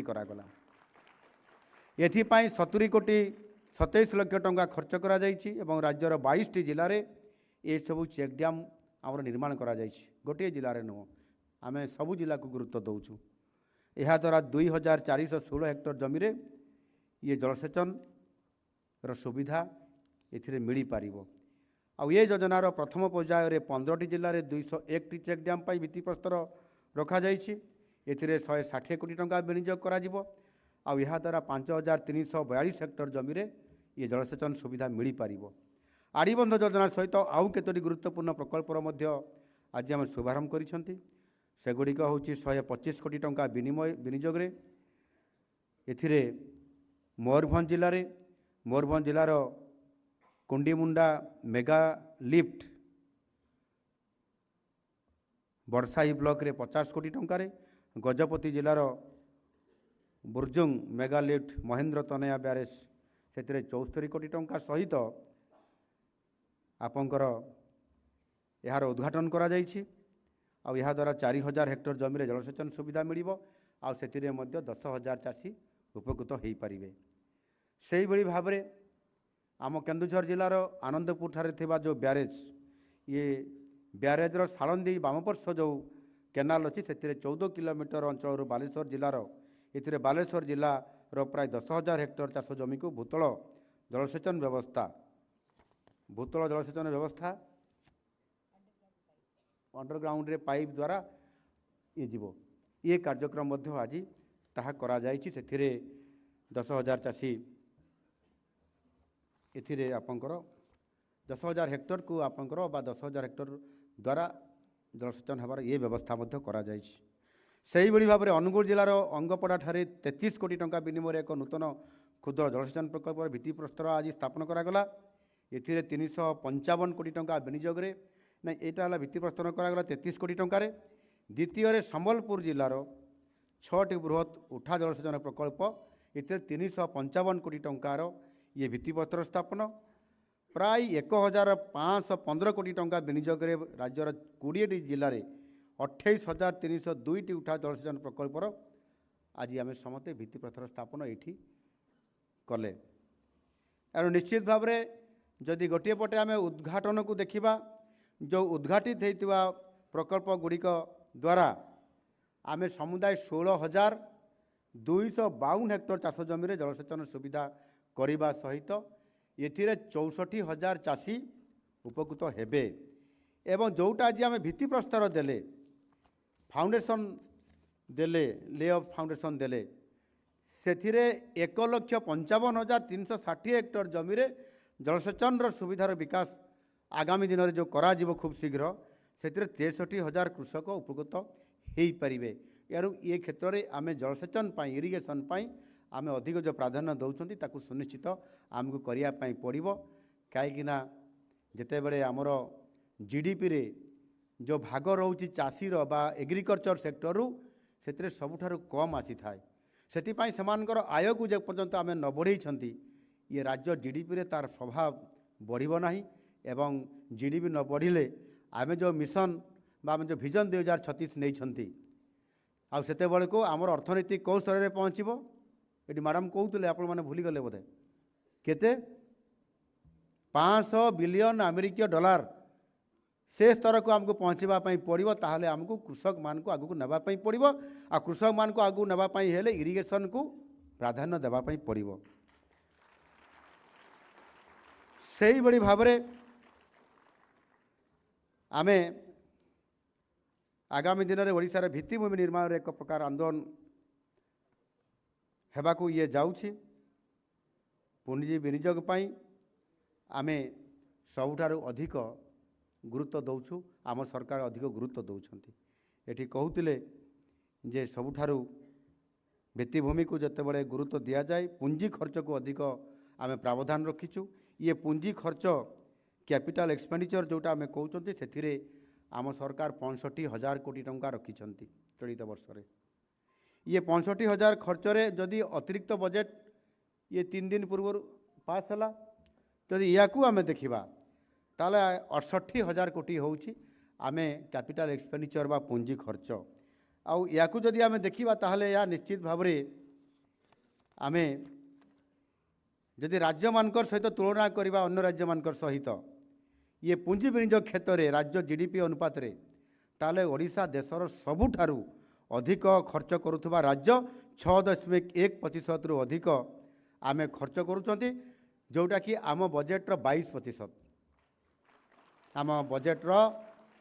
करागला। एथिपाई 70 कोटी 27 लाख टंका खर्च करा जाइछि एवं राज्यर 22 टी जिले में ये सबू चेक डैम आमर निर्माण करा जाइछि। गोटे जिले में नुह आम सबू जिला को गुरुत्व दौचु। यह द्वारा 2416 हेक्टर जमी रे ये जलसेचन रो सुविधा एथिरे मिली पारिबो। आउ ये योजनार प्रथम पर्यायर 15 जिले में 201 टी चेक डैम पाई भित्तिप्रस्तर रखा जाइछि। एथिरे 160 कोटी टंका विनियोग करा जिवो। आउ यह द्वारा 5342 हेक्टर जमी रे ये जलसेचन सुविधा मिली पारिबो। आड़ीबंध योजना सहित आउ केतोटी गुरुत्वपूर्ण प्रकल्पर मध्य आज आम शुभारंभ करिसंती। सेगुड़िक हूँ 125 कोटी टंका विनियोग रे एथिरे मयूरभंज जिलार Kundimunda mega lift Barsahi block रे 50 कोटी टंका, गजपति जिलार Burjung mega lift Mahendra Tanaya barrage से 74 कोटी टंका सहित आपंकर यार उद्घाटन करा जाइछि। आ यह द्वारा 4000 हेक्टर जमी रे जलसेचन सुविधा मिलिबो। आ सेतिरे मध्य 10,000 चाषी उपकृत हो पारिबे। सेही भली भाव रे आम केन्दुझर जिलार आनंदपुर ठारे थिबा जो ब्यारेज ये ब्यारेजर सालंदी बामपर्श जो केनाल अच्छी से 14 किलोमीटर अंचल बालेश्वर जिलार ये बालेश्वर जिलार प्राय 10,000 हेक्टर चाष जमी को भूतल जलसेचन व्यवस्था अंडरग्राउंड रे पाइप द्वारा ये जीवो। ये कार्यक्रम मध्य आज ताहा करा जाइछि। सेथिरे 10,000 चाषी एथिरे आपंकर 10,000 हेक्टर को आपंकर बा 10,000 हेक्टर द्वारा जलसेचन हबार ये व्यवस्था मध्य करा जाइछि। सेही भली भाव में अनुगुल जिलार अंगपड़ा ठारे 33 कोटी टंका विनिमय एक नूतन क्षुद्र जलसेचन प्रकल्प भित्तिप्रस्तर आज स्थापन करागला। एथिरे 355 कोटी टंका विनियोग ना यहाँ भित्तिप्रस्तर करागला 33 कोटी टंकार। द्वितीय संबलपुर जिलार 6टी बृहत उठा जलसेचन प्रकल्प ये 355 कोटी टंकार ये भित्तिप्रस्तर स्थापन। प्राय 1515 कोटी टंका विनियोग राज्यर 20टी जिले में 28,302टी उठा जलसेचन प्रकल्पर आज आम समस्ते भित्तिप्रस्तर स्थापन ये कले। एणु निश्चित भाव में जदि गोटे पटे आम उद्घाटन को देखा जो उद्घाटित होता प्रकल्प गुड़िक द्वारा आम समुदाय 16,252 हेक्टर चाष जमी जलसेचन सुविधा करने सहित ये 64,000 चाषी उपकृत हेबे। एवं जोटा आज आम भित्तिप्रस्तर देले फाउंडेशन देले ले ऑफ फाउंडेशन देले से 1,55,360 हेक्टर जमी जलसेचन सुविधार विकास आगामी दिन में जो करा खूब शीघ्र से 63,000 कृषक उपकृत हो पारे। यारू ये क्षेत्र में आम जलसेचन इरिगेशन आम अधिक जो प्राधान्य दौरान ताकू सुनिश्चित आमको करने पड़ो कहीं जिते बड़े आमर जीडीपी रे जो भाग रोचे चाषीर बा एग्रिकल्चर सेक्टर से सबुठारु कम आसी थाए से आय को जे पर्यंत आम न बढ़ई ये राज्य जीडीपी रे तार स्वभाव बढ़िबो नाही एवं जीडीपी न बढ़िले आम जो मिशन बा आम जो विजन 2036 नहीं आते बेले को आमर अर्थनीति कौ स्तर में पहुँचब ये मैडम कहते आप भूलीगले बोधे केते 500 बिलियन अमेरिकीय डॉलर से स्तर को आमको पहुँचापी पड़ो ताहले आमको कृषक मान को आगू नापी पड़ो आ कृषक मान को आगू नापी हेले इरिगेशन को प्राधान्य देवाई पड़ो। से ही बड़ी भाव में आम आगामी दिन में ओडिशार भित्तिभूमि निर्माण एक प्रकार आंदोलन हेबाकू ये जाउछि। पुंजी विनियोग आम सबुठारु अधिक गुरुत्व दौछु आम सरकार अधिक गुरुत्व दौरान ये कहते जे सबुठारु भित्तिभूमि को जितेबाला गुरुत्व दि जाए पुंजी खर्च को अधिक आम प्रावधान रखीचु। ये पुंजी खर्च कैपिटल एक्सपेंडिचर जोटा आम कहते से आम सरकार 65,000 कोटी टंका रखिंट चलित वर्ष में। ये 65,000 खर्च जदि अतिरिक्त बजेट ये 3 दिन पूर्व पास है जदि या आम देखा ताले 68,000 कोटी होउछि आमे कैपिटल एक्सपेंडिचर बा पुंजी खर्च आउ या जदि आम देखा ताहले या निश्चित भाव में आमे जदि राज्य मानकर सहित तुलना करवा अन्य राज्य मानकर सहित ये पुंजी विनियोग क्षेत्र में राज्य जीडीपी अनुपात रे ताले ओडिशा देशर सबुठारु अधिक खर्च करुवा राज्य 6.1% रु अधिक आमे खर्च करुचंती जोटा कि आम बजेट्र 22%। आम बजेट्र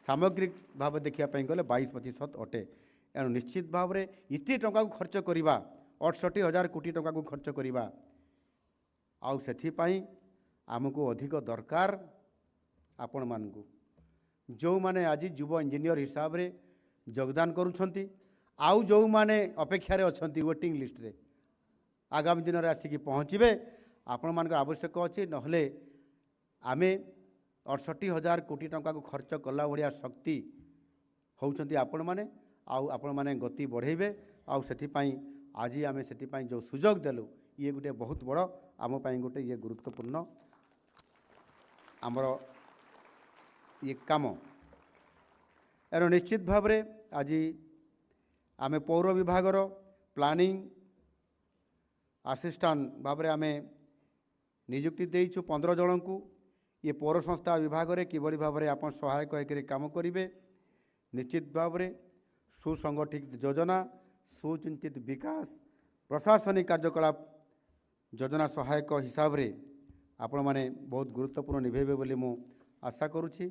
सामग्रिक भाव देखापी गले 22% अटे। एणु निश्चित भाव में इति टंका को खर्च करवा 68,000 कोटी टंका को खर्च करवा आउ सेथिपाई आमको अधिक दरकार आपण मानकु जो माने आज युव इंजीनियर हिसाब रे योगदान करुछंती आउ जो माने अपेक्षा रे अछंती वेटिंग लिस्ट रे आगामी दिन रे आसिकी पहुँचे आपण मान आवश्यक अच्छी नहले आमे 68,000 कोटी टंका को खर्च कला भाया शक्ति होउछंती आपण माने आउ आपण माने गति बढ़ेबे आउ सेथिपाई आज आमे सेथिपाई जो सुजोग देलु ये गोटे बहुत बड़ आम पाई गोटे ये गुरुत्वपूर्ण आमर ये काम। एनो निश्चित भाव में आज आम पौर विभागर प्लानिंग असिस्टेंट भाव में आम नियुक्ति देइछु 15 जन को ये पौर संस्था विभाग में किभली भाव में आप सहायक होकर काम करेंगे। निश्चित भाव में सुसंगठित योजना सुचिंतित विकास प्रशासनिक कार्यकलाप योजना सहायक हिसाब रे आपण माने बहुत गुरुत्वपूर्ण निभेबे बोली मु आशा करुछि।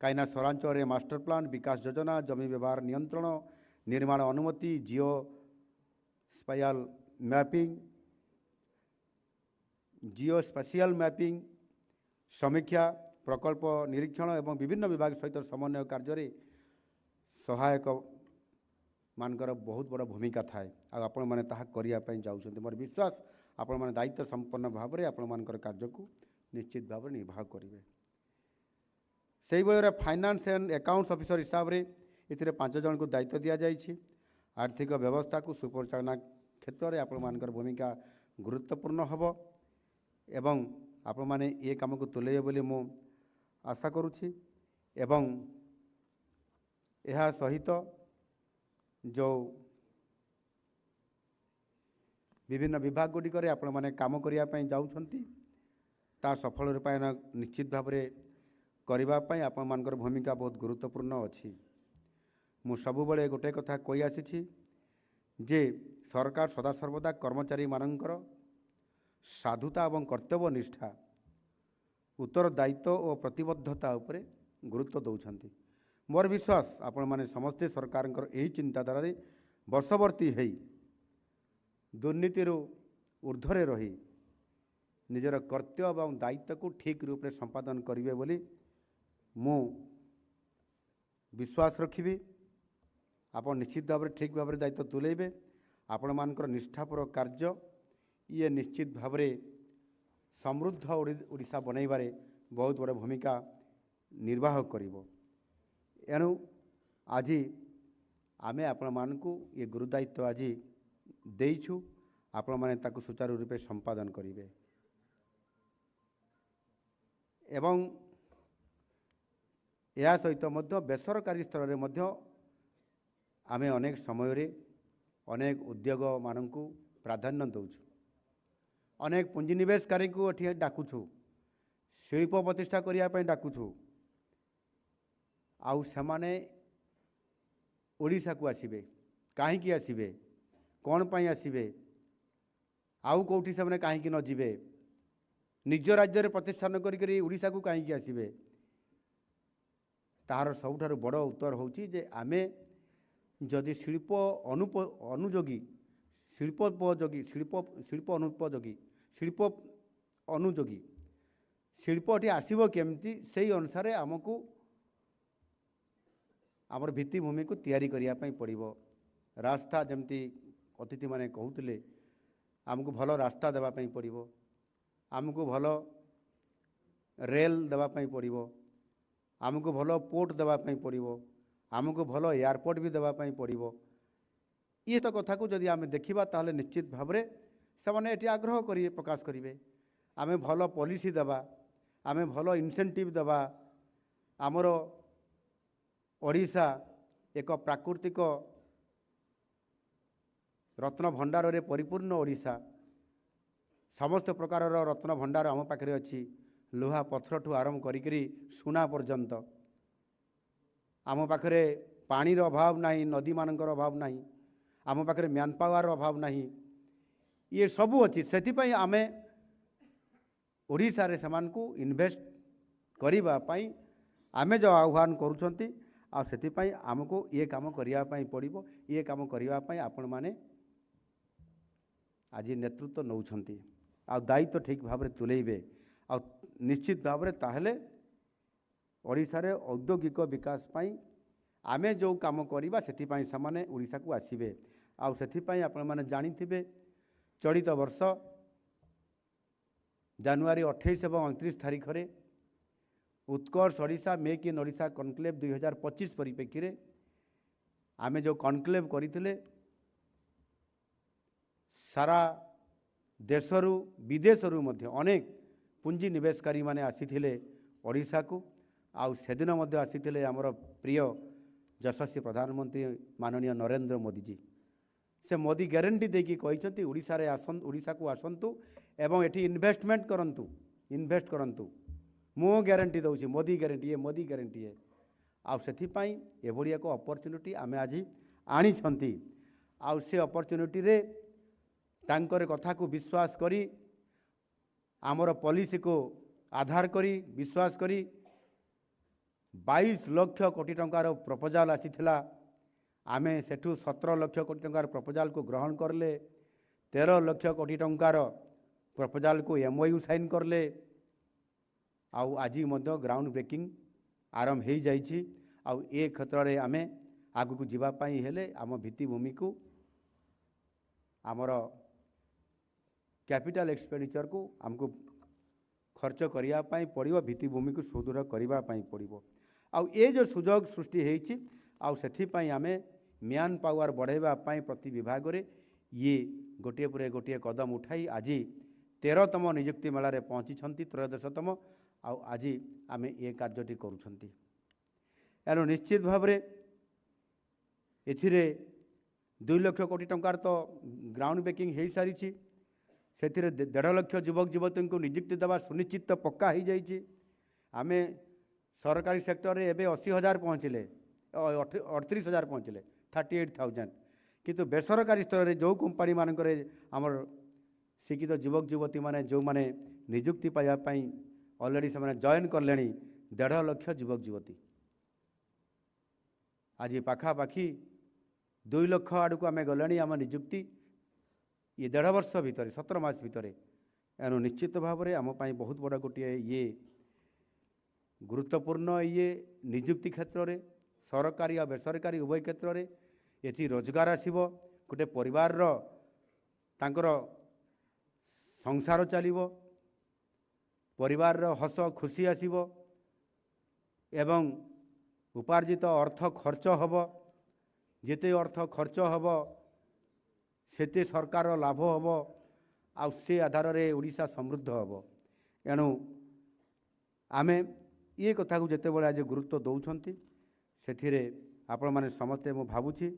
कहीं सहरांचल में मास्टर प्लान विकास योजना जमी व्यवहार नियंत्रण निर्माण अनुमति जियो स्पेशियल मैपिंग समीक्षा प्रकल्प निरीक्षण एवं विभिन्न विभाग सहित समन्वय कार्य सहायक मानकर बहुत बड़ भूमिका थाए आपण मैंने ताहा करिया पई जाउछन्ते। मोर विश्वास आपण मैंने दायित्व संपन्न भाव में आपण मानकर कार्य को निश्चित भाव में निर्वाह करेंगे। से भाई फाइनान्स एंड अकाउंट्स ऑफिसर हिसाब से ये 5 जन को दायित्व दि जाइए। आर्थिक व्यवस्था को सुपरिचालना क्षेत्र में आपण मान भूमिका गुरुत्वपूर्ण हम एवं आपण मैंने ये कम को तुले बोली मु आशा करुछि। एवं यह सहित जो विभिन्न विभाग गुड़िक आपण मैंने काम करने जाऊँगी ता सफल रूपायन निश्चित भाव में करने आपण मान भूमिका बहुत गुरुत्वपूर्ण अच्छी। मु सबुबले गोटे कथा कही आसी जे सरकार सदासर्वदा कर्मचारी मानकर साधुता और कर्तव्य निष्ठा उत्तरदायित्व और प्रतिबद्धता उपरे गुरुत्व दौरान। मोर विश्वास आपण माने समस्ते सरकार यही चिंताधारा वर्षवर्ती है दुर्नीतिर ऊर्ध्वे रही निजर कर्तव्य और दायित्व को ठीक रूप से संपादन करेंगे बोली मु विश्वास रखी। आप निश्चित भाव में ठीक भाव में दायित्व तुलेबे। आपण मानकर निष्ठापूर्वक कार्य ये निश्चित भाव में समृद्ध ओडिशा बनैबारे बहुत बड़ भूमिका निर्वाह करिवो। एणु आज आमे आपण मानकु ये गुरुदायित्व आज देइछु। आपण माने ताकु सुचारू रूपे संपादन करिवे। एवं या सहित मध्य बेसरकारी स्तर में मध्य आमे अनेक समय रे अनेक उद्योग मानकु प्राधान्य दौछु। अनेक पुंजीनिवेशकारी को एठी डाकुछु, शिल्प प्रतिष्ठा करिया पय डाकुछु। आउ सेमाने ओडिशा को आसीबे, काहेकि आसीबे, कौन पाई आसीबे, आउ कोठी से कहीं न जीवे, निज राज्य प्रतिष्ठान करी ओडिशा को कहीं आसीबे। तार सबुठारु बड़ उत्तर होउची जे आमे जदि शिल्प अनुयोगी शिल्पोपयोगी शिल्प अनुपयोगी शिल्प अनुयोगी शिल्पटी आसब केमती से अनुसार आमको आमर भित्तिभूमि को तैयारी करने पड़ो। रास्ता जमती अतिथि माने कहते आमको भल रास्ता देवाई पड़ो, आमको भल रेल देवाई पड़ो, आमको भल पोर्ट देवाई पड़ो, आमको भल एयरपोर्ट भी देवाई पड़ो। ये तो कथा को जदि आम देखा ताले निश्चित भाव में से आग्रह करेंगे, प्रकाश करेंगे। आम भल पॉलिसी देवा, आम भल इनसेंटिव देवा। आमर ओडिशा एक प्राकृतिक रत्न भंडार रे परिपूर्ण ओडिशा। समस्त प्रकार रत्न भंडार आम पाखे अच्छी, लुहा पत्थर ठू आरंभ करी सुना पर्यंत। आम पाखे पानीर अभाव नहीं, नदी मानकर अभाव नहीं, आम पाखे मैन पावर अभाव नहीं, ये सबू अच्छी। से आम ओडिशा रे समानकु इन्वेस्ट करने आमे जो आह्वान करुँच आमको ये काम करने पड़ो। ये काम करने आपण माने आज नेतृत्व नौछंती आ दायित्व ठीक भाव में तुलेबे। आ निश्चित भाव में ताहले ओडिशा रे औद्योगिक विकास पाई आमे जो काम करवा से सामने ओडिशा को आसीबे। आउ से आपण माने जानिथिबे चलित वर्ष जनवरी 28 और 29 तारीख रे Utkarsh Odisha make in Odisha conclave 2025 परिप्रेक्षी रे आमे जो कनक्लेव करथिले सारा देशरू विदेशरू मध्य अनेक पुंजी निवेशकारी माने आसीथिले ओडिशा को। आउ सेदिन मध्य आसीथिले हमर प्रिय यशस्वी प्रधानमंत्री माननीय नरेंद्र मोदी जी। से मोदी ग्यारंटी देकी कहिसथि ओडिशा रे ओडिशा को आसंतु एवं एठी इन्वेस्टमेंट करंतु, इन्वेस्ट करंतु। मो ग्यारंटी दउछि, मोदी ग्यारंटी है। आउ सेथि पई एभली एक अपॉर्चुनिटी आमे आज आनी छंती। आउ से अपॉर्चुनिटी रे तांकर कथा को विश्वास करी आमर पॉलिसी को आधार करी विश्वास करी 22 लाख कोटी टंकार प्रपोजाल आसीथिला। आमे सेठू 17 लाख कोटी टंकार प्रपोजाल को ग्रहण करले, 13 लाख कोटी टंकार प्रपोजाल को MOU साइन करले। आउ आज मध्य ग्राउंड ब्रेकिंग आरंभ हो जाइछि। आउ ए क्षेत्र में आमे आगु को जीवा पाई हेले आम भित्तिभूमि को आमर कैपिटल एक्सपेंडिचर को आमको खर्च करने पड़ो भित्तिभूमि को सुदृढ़ करने पड़ो आउ ये जो सुजोग सृष्टि होती आउ आम मैन पावर बढ़ावाई प्रति विभाग में ये गोटे पर गोटे कदम उठाई आज 13तम नियुक्ति मेलार पहुँची 13दशतम आज आम ये कार्यटी करुँच एणु निश्चित भाव में एथिरे 2 लाख कोटी टंकार तो ग्राउंड ब्रेकिंग हो सारी से 1.5 लाख युवक युवती को नियुक्ति देवा सुनिश्चित तो पक्का हो जाइए आम सरकारी सेक्टर में एवं 80,000 पहुँचले 38,000 पहुँचले 38,000 किंतु बेसरकारी स्तर में जो कंपानी मानक आमर शिक्षित युवक युवती मैंने जो मैंने नियुक्ति पाइबापी अलरेडी से जॉइन कले 1.5 लाख युवक युवती आज पाखापाखि 2 लाख आड़ को आम गले आम नियुक्ति ये 1.5 वर्ष भितर 17 मास भितर एणु निश्चित भाव में आम बहुत बड़ा गोटे ये गुरुत्वपूर्ण ये नियुक्ति क्षेत्र में सरकारी और बेसरकारी उभय क्षेत्र में ये रोजगार आसो गोटे परिवार तांकर संसार चलो परिवार हस खुशी आसो एवं उपार्जित अर्थ खर्च हब जिते अर्थ खर्च हब सेते सरकार लाभ हब आ से आधार रे ओडिशा समृद्ध हब एणु आमे ये कथा को जिते बड़े आज गुरुत्व दौरान से आपण मैंने समस्ते मु भावुची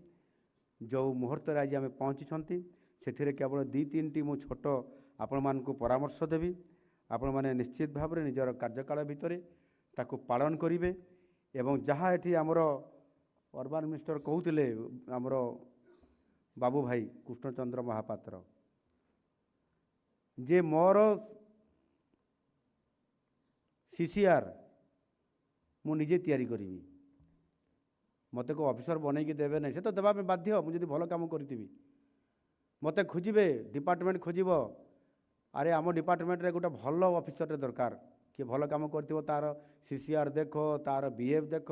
जो मुहूर्त आज आम पहुँची से केवल 2-3टी मु छोट आपण मानक परामर्श देवी आपण मैंने निश्चित भाव में निजर कार्यकाल भितर ताकू पालन करेंगे एवं जहाँ ये आमर अर्बन मिनिस्टर कहते आमर बाबू भाई कृष्णचंद्र महापात्र जे मोर सीसीआर मु निजे तैयारी करी मत को ऑफिसर बनईकी देवे ना से तो देवा बाध्य मुझे भल काम करी मत खोजे डिपार्टमेंट खोजब अरे आम डिपार्टमेंट रे गोटे भल ऑफिसर दरकार किए भल काम कर तार सीसीआर देख तार बिहेव देख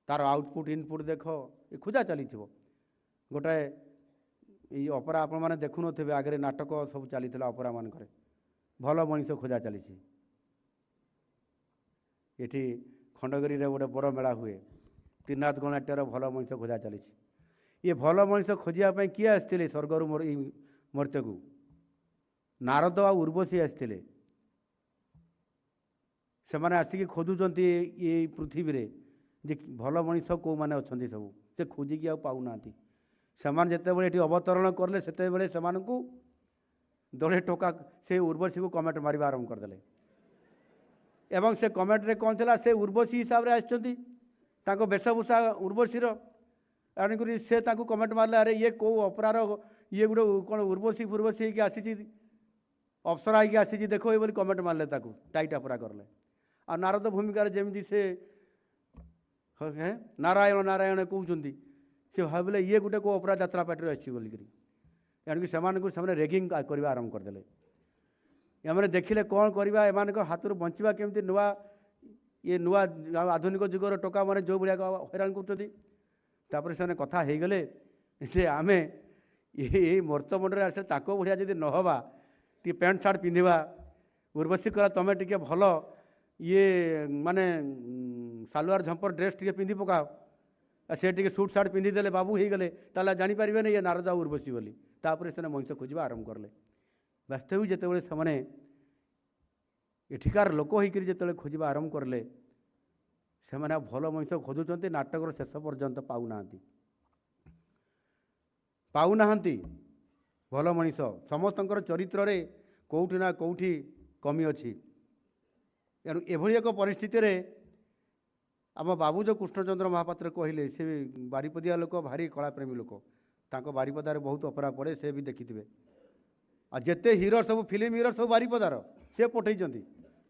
तार आउटपुट इनपुट देख ये खोजा चली गोटे ये अपरा आपण मैंने देखु थे आगे नाटक सब चली अपरा मान भल मनीष खोजा चली ये खंडगिरी रे गोटे बड़ मेला हुए त्रिनाथ गणाट्यर भल मनीष खोजा चली ये भल मनीष खोजापी किए आसते स्वर्गर मर्त्य को नारद आ उर्वशी आसते से मैंने आसिक खोजुंट ये पृथ्वी रे जे भल मनीष कौ मैंने अच्छा सब से खोजिकी आ पाऊना से जिते अवतरण कले से दड़े टोका से उर्वशी को कमेंट मारिबा आरंभ करदे एवं से कमेंट रे कौन थला से उर्वशी हिसाब से आछंती ताको वेशभूषा उर्वशीर आणिक से कमेंट मारले अरे ये कौ अपरार ये गोटे कौन उर्वशी फुर्वशी की आसी अप्सरा की आसी देखो ये कमेंट मारले टाइट अपरा करले आ नारद भूमिकार जमी से नारायण नारायण कहते से भाविले ये गोटे को अपरा यात्रा पार्टी अच्छी बोलिकी एणिक से रेगिंग करने आरंभ करदे एम देखिले कौन करवा एम हाथ बंचा केमती नुआ ये नुआ आधुनिक जुगर टोका मैंने जो भाया हैरान कर से कथा हो गले जे आम ये मर्तमंडल आसे भाया जब नहबा टी पैंट सार्ट पिंधा उर्वशी कला तुम टे भल ये माने सालुआर झंपर ड्रेस टे पिंधि पकाओ से टे सुट सार्ट पिंधिदेले बाबू हो गले जापर नहीं ये नारद उर्वशी बोली तापर से मनीष खोजा आरंभ करले वास्तविक जिते से एठिकार लोक होकर जिते खोजा आरंभ करले से भल मनीष खोजुंट नाटकर शेष पर्यंत पाऊना भल मनीष समस्त चरित्र रे कौटि ना कौटि कमी अच्छी एणु एभली एक परिस्थिति रे आम बाबू जो कृष्णचंद्र महापात्र कहले से बारिपदिया लोक भारी कलाप्रेमी लोक तांको बारिपदार बहुत अपरा पड़े से भी देखिथिबे आ जेते हीरो सब फिल्म हीरो सब बारिपदार से पठेइचंती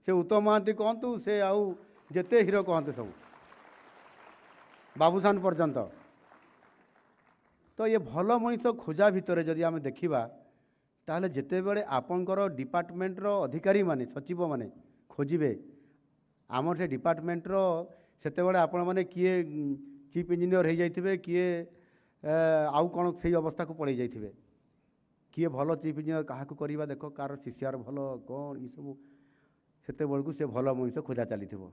से उत्तम महांती कहतु से आउ जेते हीरो कहते सब बाबूसान पर्यंत तो ये भल मनीष खोजा भितर जदि आम देखा ताहले जेते बेले आपणकर डिपार्टमेंटर अधिकारी माने सचिव माने खोजिबे आमर से डिपार्टमेंटर सेते बेले आपण माने किए चीफ इंजीनियर हो जाइथिबे किए आउ कौन से अवस्था को पड़े जाइथिबे किए भल चीफ इंजीनियर क्या करवा देख कार सीसीआर भल कौन ये सब ସେତେବେଳକୁ ସେ ଭଲ ମଣିଷ ଖୋଜା ଚାଲିଥିବ।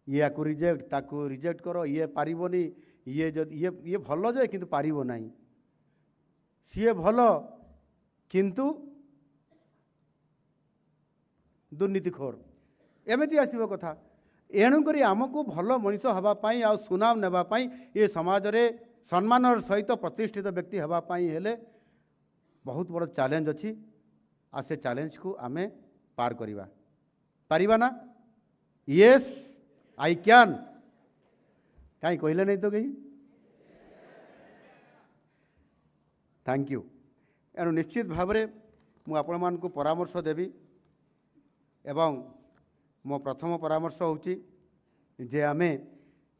ୟାକୁ ରିଜେକ୍ଟ, ତାକୁ ରିଜେକ୍ଟ କର, ଇଏ ପାରିବନି, ଇଏ ଯଦି ଇଏ ଭଲ ଯେ କିନ୍ତୁ ପାରିବ ନାହିଁ, ସିଏ ଭଲ କିନ୍ତୁ ଦୁର୍ନୀତିଖୋର, ଏମିତି ଆସିବ କଥା। ଏଣୁକରି ଆମକୁ ଭଲ ମଣିଷ ହେବା ପାଇଁ ଆଉ ସୁନାମ ନେବା ପାଇଁ ଏ ସମାଜରେ ସମ୍ମାନର ସହିତ ପ୍ରତିଷ୍ଠିତ ବ୍ୟକ୍ତି ହେବା ପାଇଁ ହେଲେ ବହୁତ ବଡ଼ ଚ୍ୟାଲେଞ୍ଜ ଅଛି। ଆଉ ସେ ଚ୍ୟାଲେଞ୍ଜକୁ ଆମେ ପାର ପାରିବା ନା? Yes I can. କାହିଁ କହିଲେ ନାହିଁ ତ କେହି? Thank you. एणु निश्चित भाव मु आपण को परामर्श देवी एवं मो प्रथम परामर्श होची जे आमे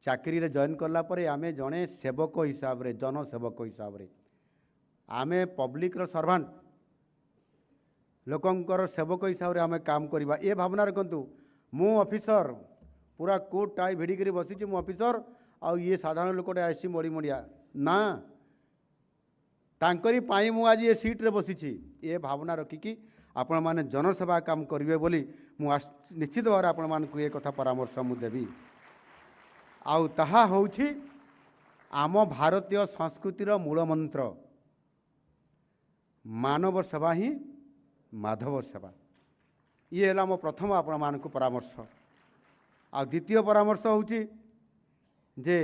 चाकरी रे जॉइन करला परे आमे जने सेवक हिसाब रे, जनसेवक हिसाब रे, आमे पब्लिक रो सर्वेंट, लोकंकर सेवक हिसाब रे आमे काम करवा। ए भावना रखंतु मु ऑफिसर पूरा कोट टाई भिड़ी करी बसी मु ऑफिसर आउ ये साधारण लोकटे आसी मोड़ी मोड़िया ना, तांकरी पाई मु आज ये सीट रे बसीची। ये भावना रखिकी आपण माने जनसेवा काम करिवे बोली मु निश्चित भाव आपण मानकु ये कथा परामर्श मु देवी। आउ ताहा होउछि आम भारतीय संस्कृतिर मूल मंत्र, मानव सेवा ही माधव सेवा। ये है मो प्रथम आपण मानकु परामर्श। आ द्वितीय परामर्श होउछि जे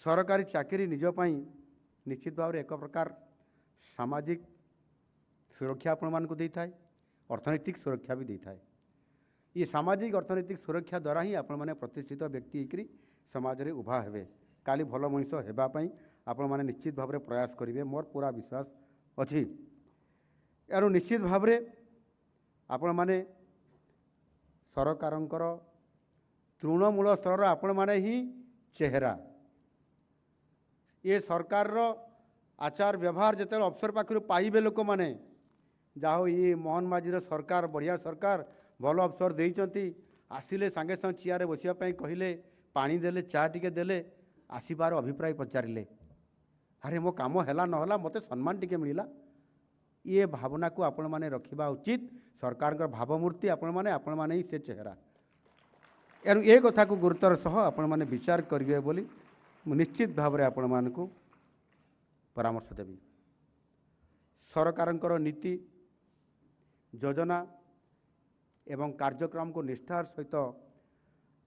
सरकारी चाकरी निज पाई निश्चित भाव एक प्रकार सामाजिक सुरक्षा आपण मानकु देई थाए, अर्थनैतिक सुरक्षा भी देई थाए। ये सामाजिक अर्थनैतिक सुरक्षा द्वारा ही आपण माने प्रतिष्ठित व्यक्ति होकरी समाज रे उभा हेबे, काली भल मनुष्य हेबा पई आपण माने निश्चित भाव रे प्रयास करिवे, मोर पूरा विश्वास अछि। एनु निश्चित भाव रे आपण माने सरकारंकर तृणमूल स्तर आपण माने ही चेहरा। ये सरकार रो आचार व्यवहार जिते अफसर पाखु पाइबे लोक मैंने जाओ ये मोहन माझी सरकार बढ़िया सरकार भल अफसर देइचंती, आसिले सांगे सांगे चेयर बसिया कहले, पानी देले, चा टिके देले, आसबार अभिप्राय पचारे, अरे मो काम है नहला मते सम्मान टिके मिला। ये भावना को आपण माने रखिबा उचित। सरकार का भावमूर्ति आपण माने ही से चेहरा। एनु ए कथा को गुरुतर सह आपण माने विचार करिवे बोली निश्चित भाव रे आपण मानकु परामर्श देवी। सरकारंकर नीति योजना एवं कार्यक्रम को निष्ठार सहित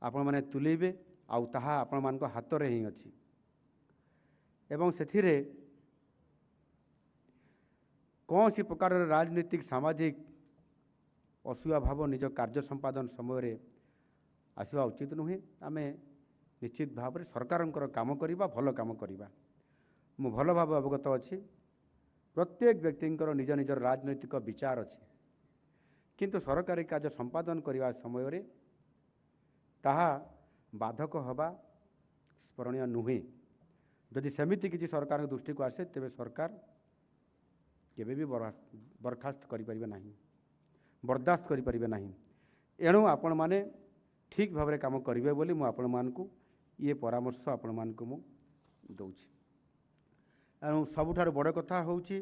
आपण माने तुलेबे, आउ ताहा आपण मानक हाथ रे ही अछि। एवं सेथिरे कौन सी प्रकार राजनीतिक सामाजिक असुविधा भाव निज कार्य संपादन समय आसवा उचित नुहे। आमे निश्चित भाव में सरकारंकर काम करिबा, भल काम करिबा। मु भल भाव अवगत अछि प्रत्येक व्यक्तिंकर निज निजर राजनैतिक विचार अछि, किंतु सरकारी कार्य संपादन करने समय ताहा बाधक हवा स्मरणीय नुहे। जदि सेमिति किसी सरकार दृष्टि को आसे तेबे सरकार केबे भी बरखास्त करि परिबे नाही, बर्दाश्त करि परिबे नाही। एणु आपण माने ठीक भाव में काम करिवे बोली मु आपण मानकु ये परामर्श आपण मानकु मु दउछि। एणु सबुठार बड़ कथा होउछि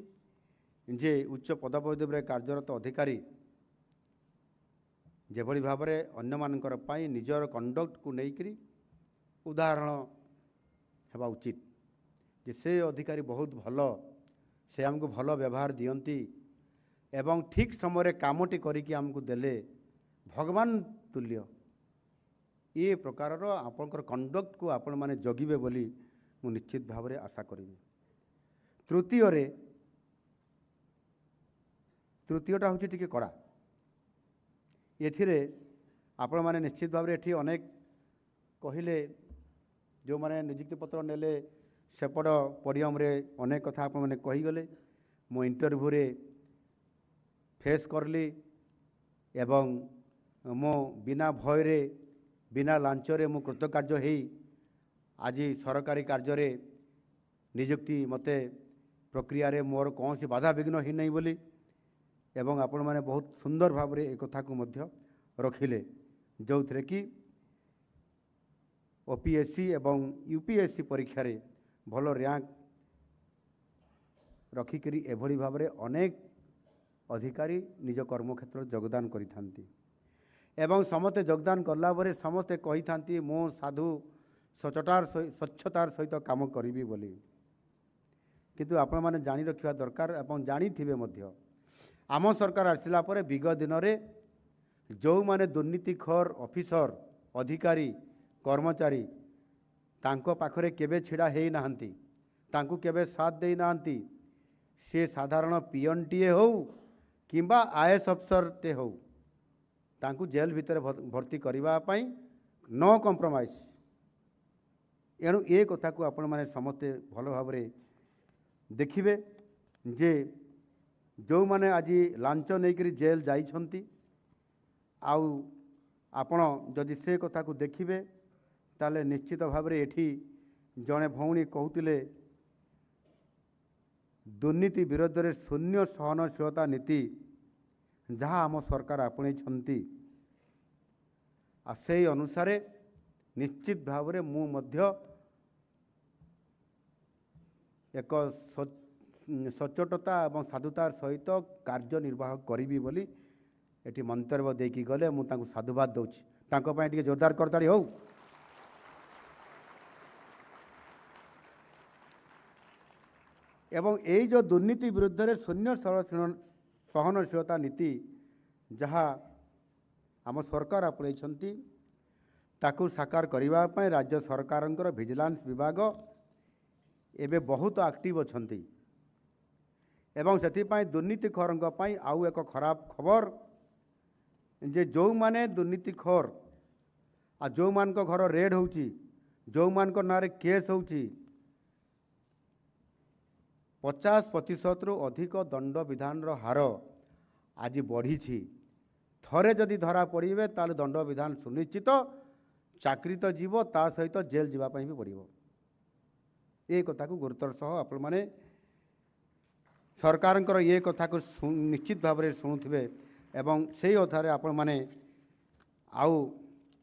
जे उच्च पदपदवी रे कार्यरत अधिकारी जेभली भाव में अन्य मानकर पाई निजर कंडक्ट को लेकरी उदाहरण हेबा उचित। जे से अधिकारी बहुत भल, से आमको भल व्यवहार दियंती एवं ठीक समय कामटी करिकी आमको देले भगवान तुल्य। ये प्रकार आपणकर कंडक्ट को आपण माने जगिबे बोली मु निश्चित भाव में आशा करी। तृतीयटा हूँ टिके कड़ा। एथिरे आपण माने निश्चित भाव में एठी अनेक कहिले जो माने नियुक्ति पत्र नेले सेपट पोडियम रे अनेक कथा आपण माने कही गले। मो इंटरव्यू रे फेस करली एवं मो बिना भय रे बिना लांचरे मु कृतकार्य हेई आज सरकारी कार्य रे नियुक्ति मते प्रक्रिया रे मोर कौन सी बाधा विघ्न ही नहीं बोली एवं आपण माने बहुत सुंदर भाव रे एक कथा को मध्य रखिले जो थे कि ओपीएससी एवं यूपीएससी परीक्षा रे भल रैंक रखिकरी एभली भाव रे अनेक अधिकारी निज कर्मक्षेत्र योगदान करिथांती एवं समस्ते योगदान कला परे समस्ते कही थांती मो साधु स्वच्छतार सहित काम करी बोली किंतु आपण माने जानी रखिबा दरकार एवं जानी थिबे मध्य आम सरकार आसिला परे विगत दिन रे जो माने दुर्नीतिखोर ऑफिसर अधिकारी कर्मचारी तांको पाखरे केबे छिड़ा हेई नाहंती तांको केबे साथ देई नाहंती से साधारण पीएनटीए हो किंबा आईएएस अफसर टे हो तांको जेल भितर भर्ती करबा पई नो कॉम्प्रोमाइज एणु ए कथा को आपण माने समस्ते भलो भाव रे देखिबे जे जो माने आज लांच नहीं जेल जाइछंती आउ आपण जदि से कथा को देखिबे ताले निश्चित भाव रे एठी जड़े भौणी कहूतिले दुर्नीति विरोध में शून्य सहनशीलता नीति जहाँ आम सरकार आपणे से अनुसार निश्चित भाव रे मु मध्य एक सचोटता और साधुतार सहित कार्य निर्वाह करी बोली एटी मंतव्य देकी गले मु तांको साधुवाद दउछि तांको पय टिके जोरदार करताड़ी हो। एवं यही जो दुर्नीति विरुद्ध रे शून्य सहनशीलता नीति जहाँ आम सरकार आपणैछंती ताकू साकार करबा पय राज्य सरकारंकर विजिलेंस विभाग एबे बहुत एक्टिव अछंती एवं सेथिपाई दुर्नीतिखोरंक पय आउ एक खराब खबर जे जो माने दुर्नीतिखोर आ जो मान को घर रेड होउची जो मान को नारे केस होउची 50% रु अधिक दंड विधान रो हार आज बढ़ी थरे जदि धरा पड़े ताले दंड विधान सुनिश्चित चाकरी तो जीव ता सहित जेल जीवाई भी पड़ो ये कथा को गुरुतर सह आपण माने सरकार ये कथा को निश्चित भाव में शुणुवे एवं से अधार आपण माने आउ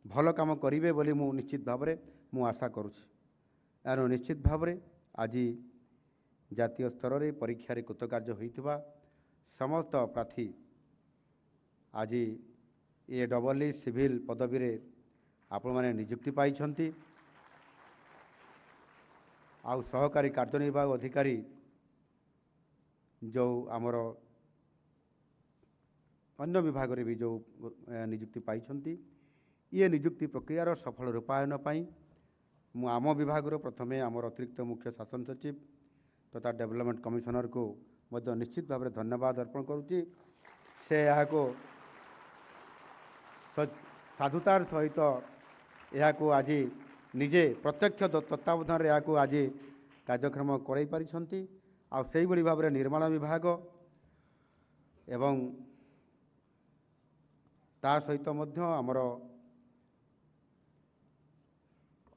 भल काम करेंगे बोली मु निश्चित भाव में मु आशा करुँच यार निश्चित भाव में आज जातीय स्तर में परीक्षा कृतकार्य होता समस्त प्रार्थी आज ए डबल ई सिविल पदवी रे आपण माने नियुक्ति पाई आउ सहकारी कार्यनिर्वाहक अधिकारी जो आमर अन्य विभाग रे भी जो नियुक्ति पाई ये नियुक्ति प्रक्रियार सफल रूपायन पाई मु आम विभाग प्रथमे आमर अतिरिक्त मुख्य शासन सचिव तथा डेवलपमेंट कमिशनर को मध्य निश्चित भाव में धन्यवाद अर्पण करुच्ची से यहाँ साधुतार सहित यहाँ आज निजे प्रत्यक्ष तत्वावधान यहाँ आज कार्यक्रम कड़ाई पारिछंती आ सेही बड़ी भाव में निर्माण विभाग एवं ता सहित मध्य आमर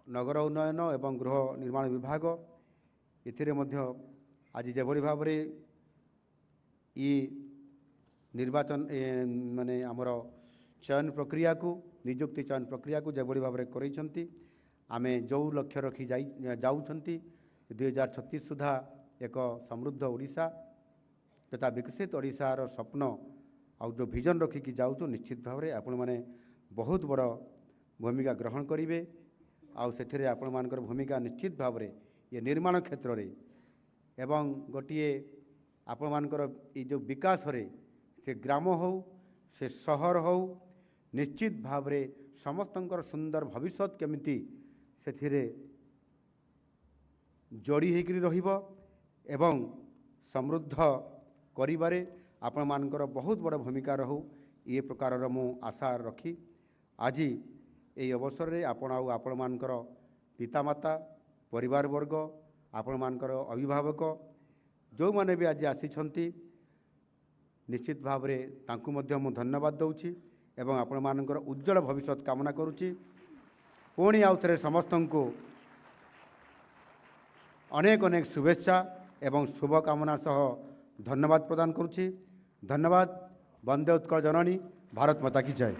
नगर उन्नयन एवं गृह निर्माण विभाग इथिरे मध्य आज जेभली भाव में ई निर्वाचन माने आमर चयन प्रक्रिया को नियुक्ति चयन प्रक्रिया को जेभली भाव में करैछंती आमे जो लक्ष्य रखी जाउछंती 2036 सुधा एक समृद्ध ओडिशा तथा विकसित ओडिशार स्वप्न आउ जो विजन रखिकी जाऊँ निश्चित भाव में आपण माने बहुत बड़ भूमिका ग्रहण करेंगे आउ से आपण मानकर भूमिका निश्चित भाव में ये निर्माण क्षेत्र में एवं गोटे आपण मानकर ये जो विकास रे से ग्राम हो से सहर हो निश्चित भाव में समस्तंकर सुंदर भविष्यत केमिति से जोड़ी होकर रहिबो एवं समृद्ध करिबारे आपण मानकर बहुत बड़ भूमिका रहू ये प्रकार मु आशा रखी आज ये अवसर में आपण मानकर पितामाता परिवार वर्ग आपण मानकर अभिभावक जो माने भी आज आसी निश्चित भाव में तांकु मध्य मु धन्यवाद दउछि एवं आपण मानकर उज्जवल भविष्य कामना करुच्ची पुणी आउ थे समस्त को अनेक अनेक शुभेच्छा एवं शुभकामना सह धन्यवाद प्रदान करुच्ची। धन्यवाद। वंदे उत्कल जननी। भारत माता की जय।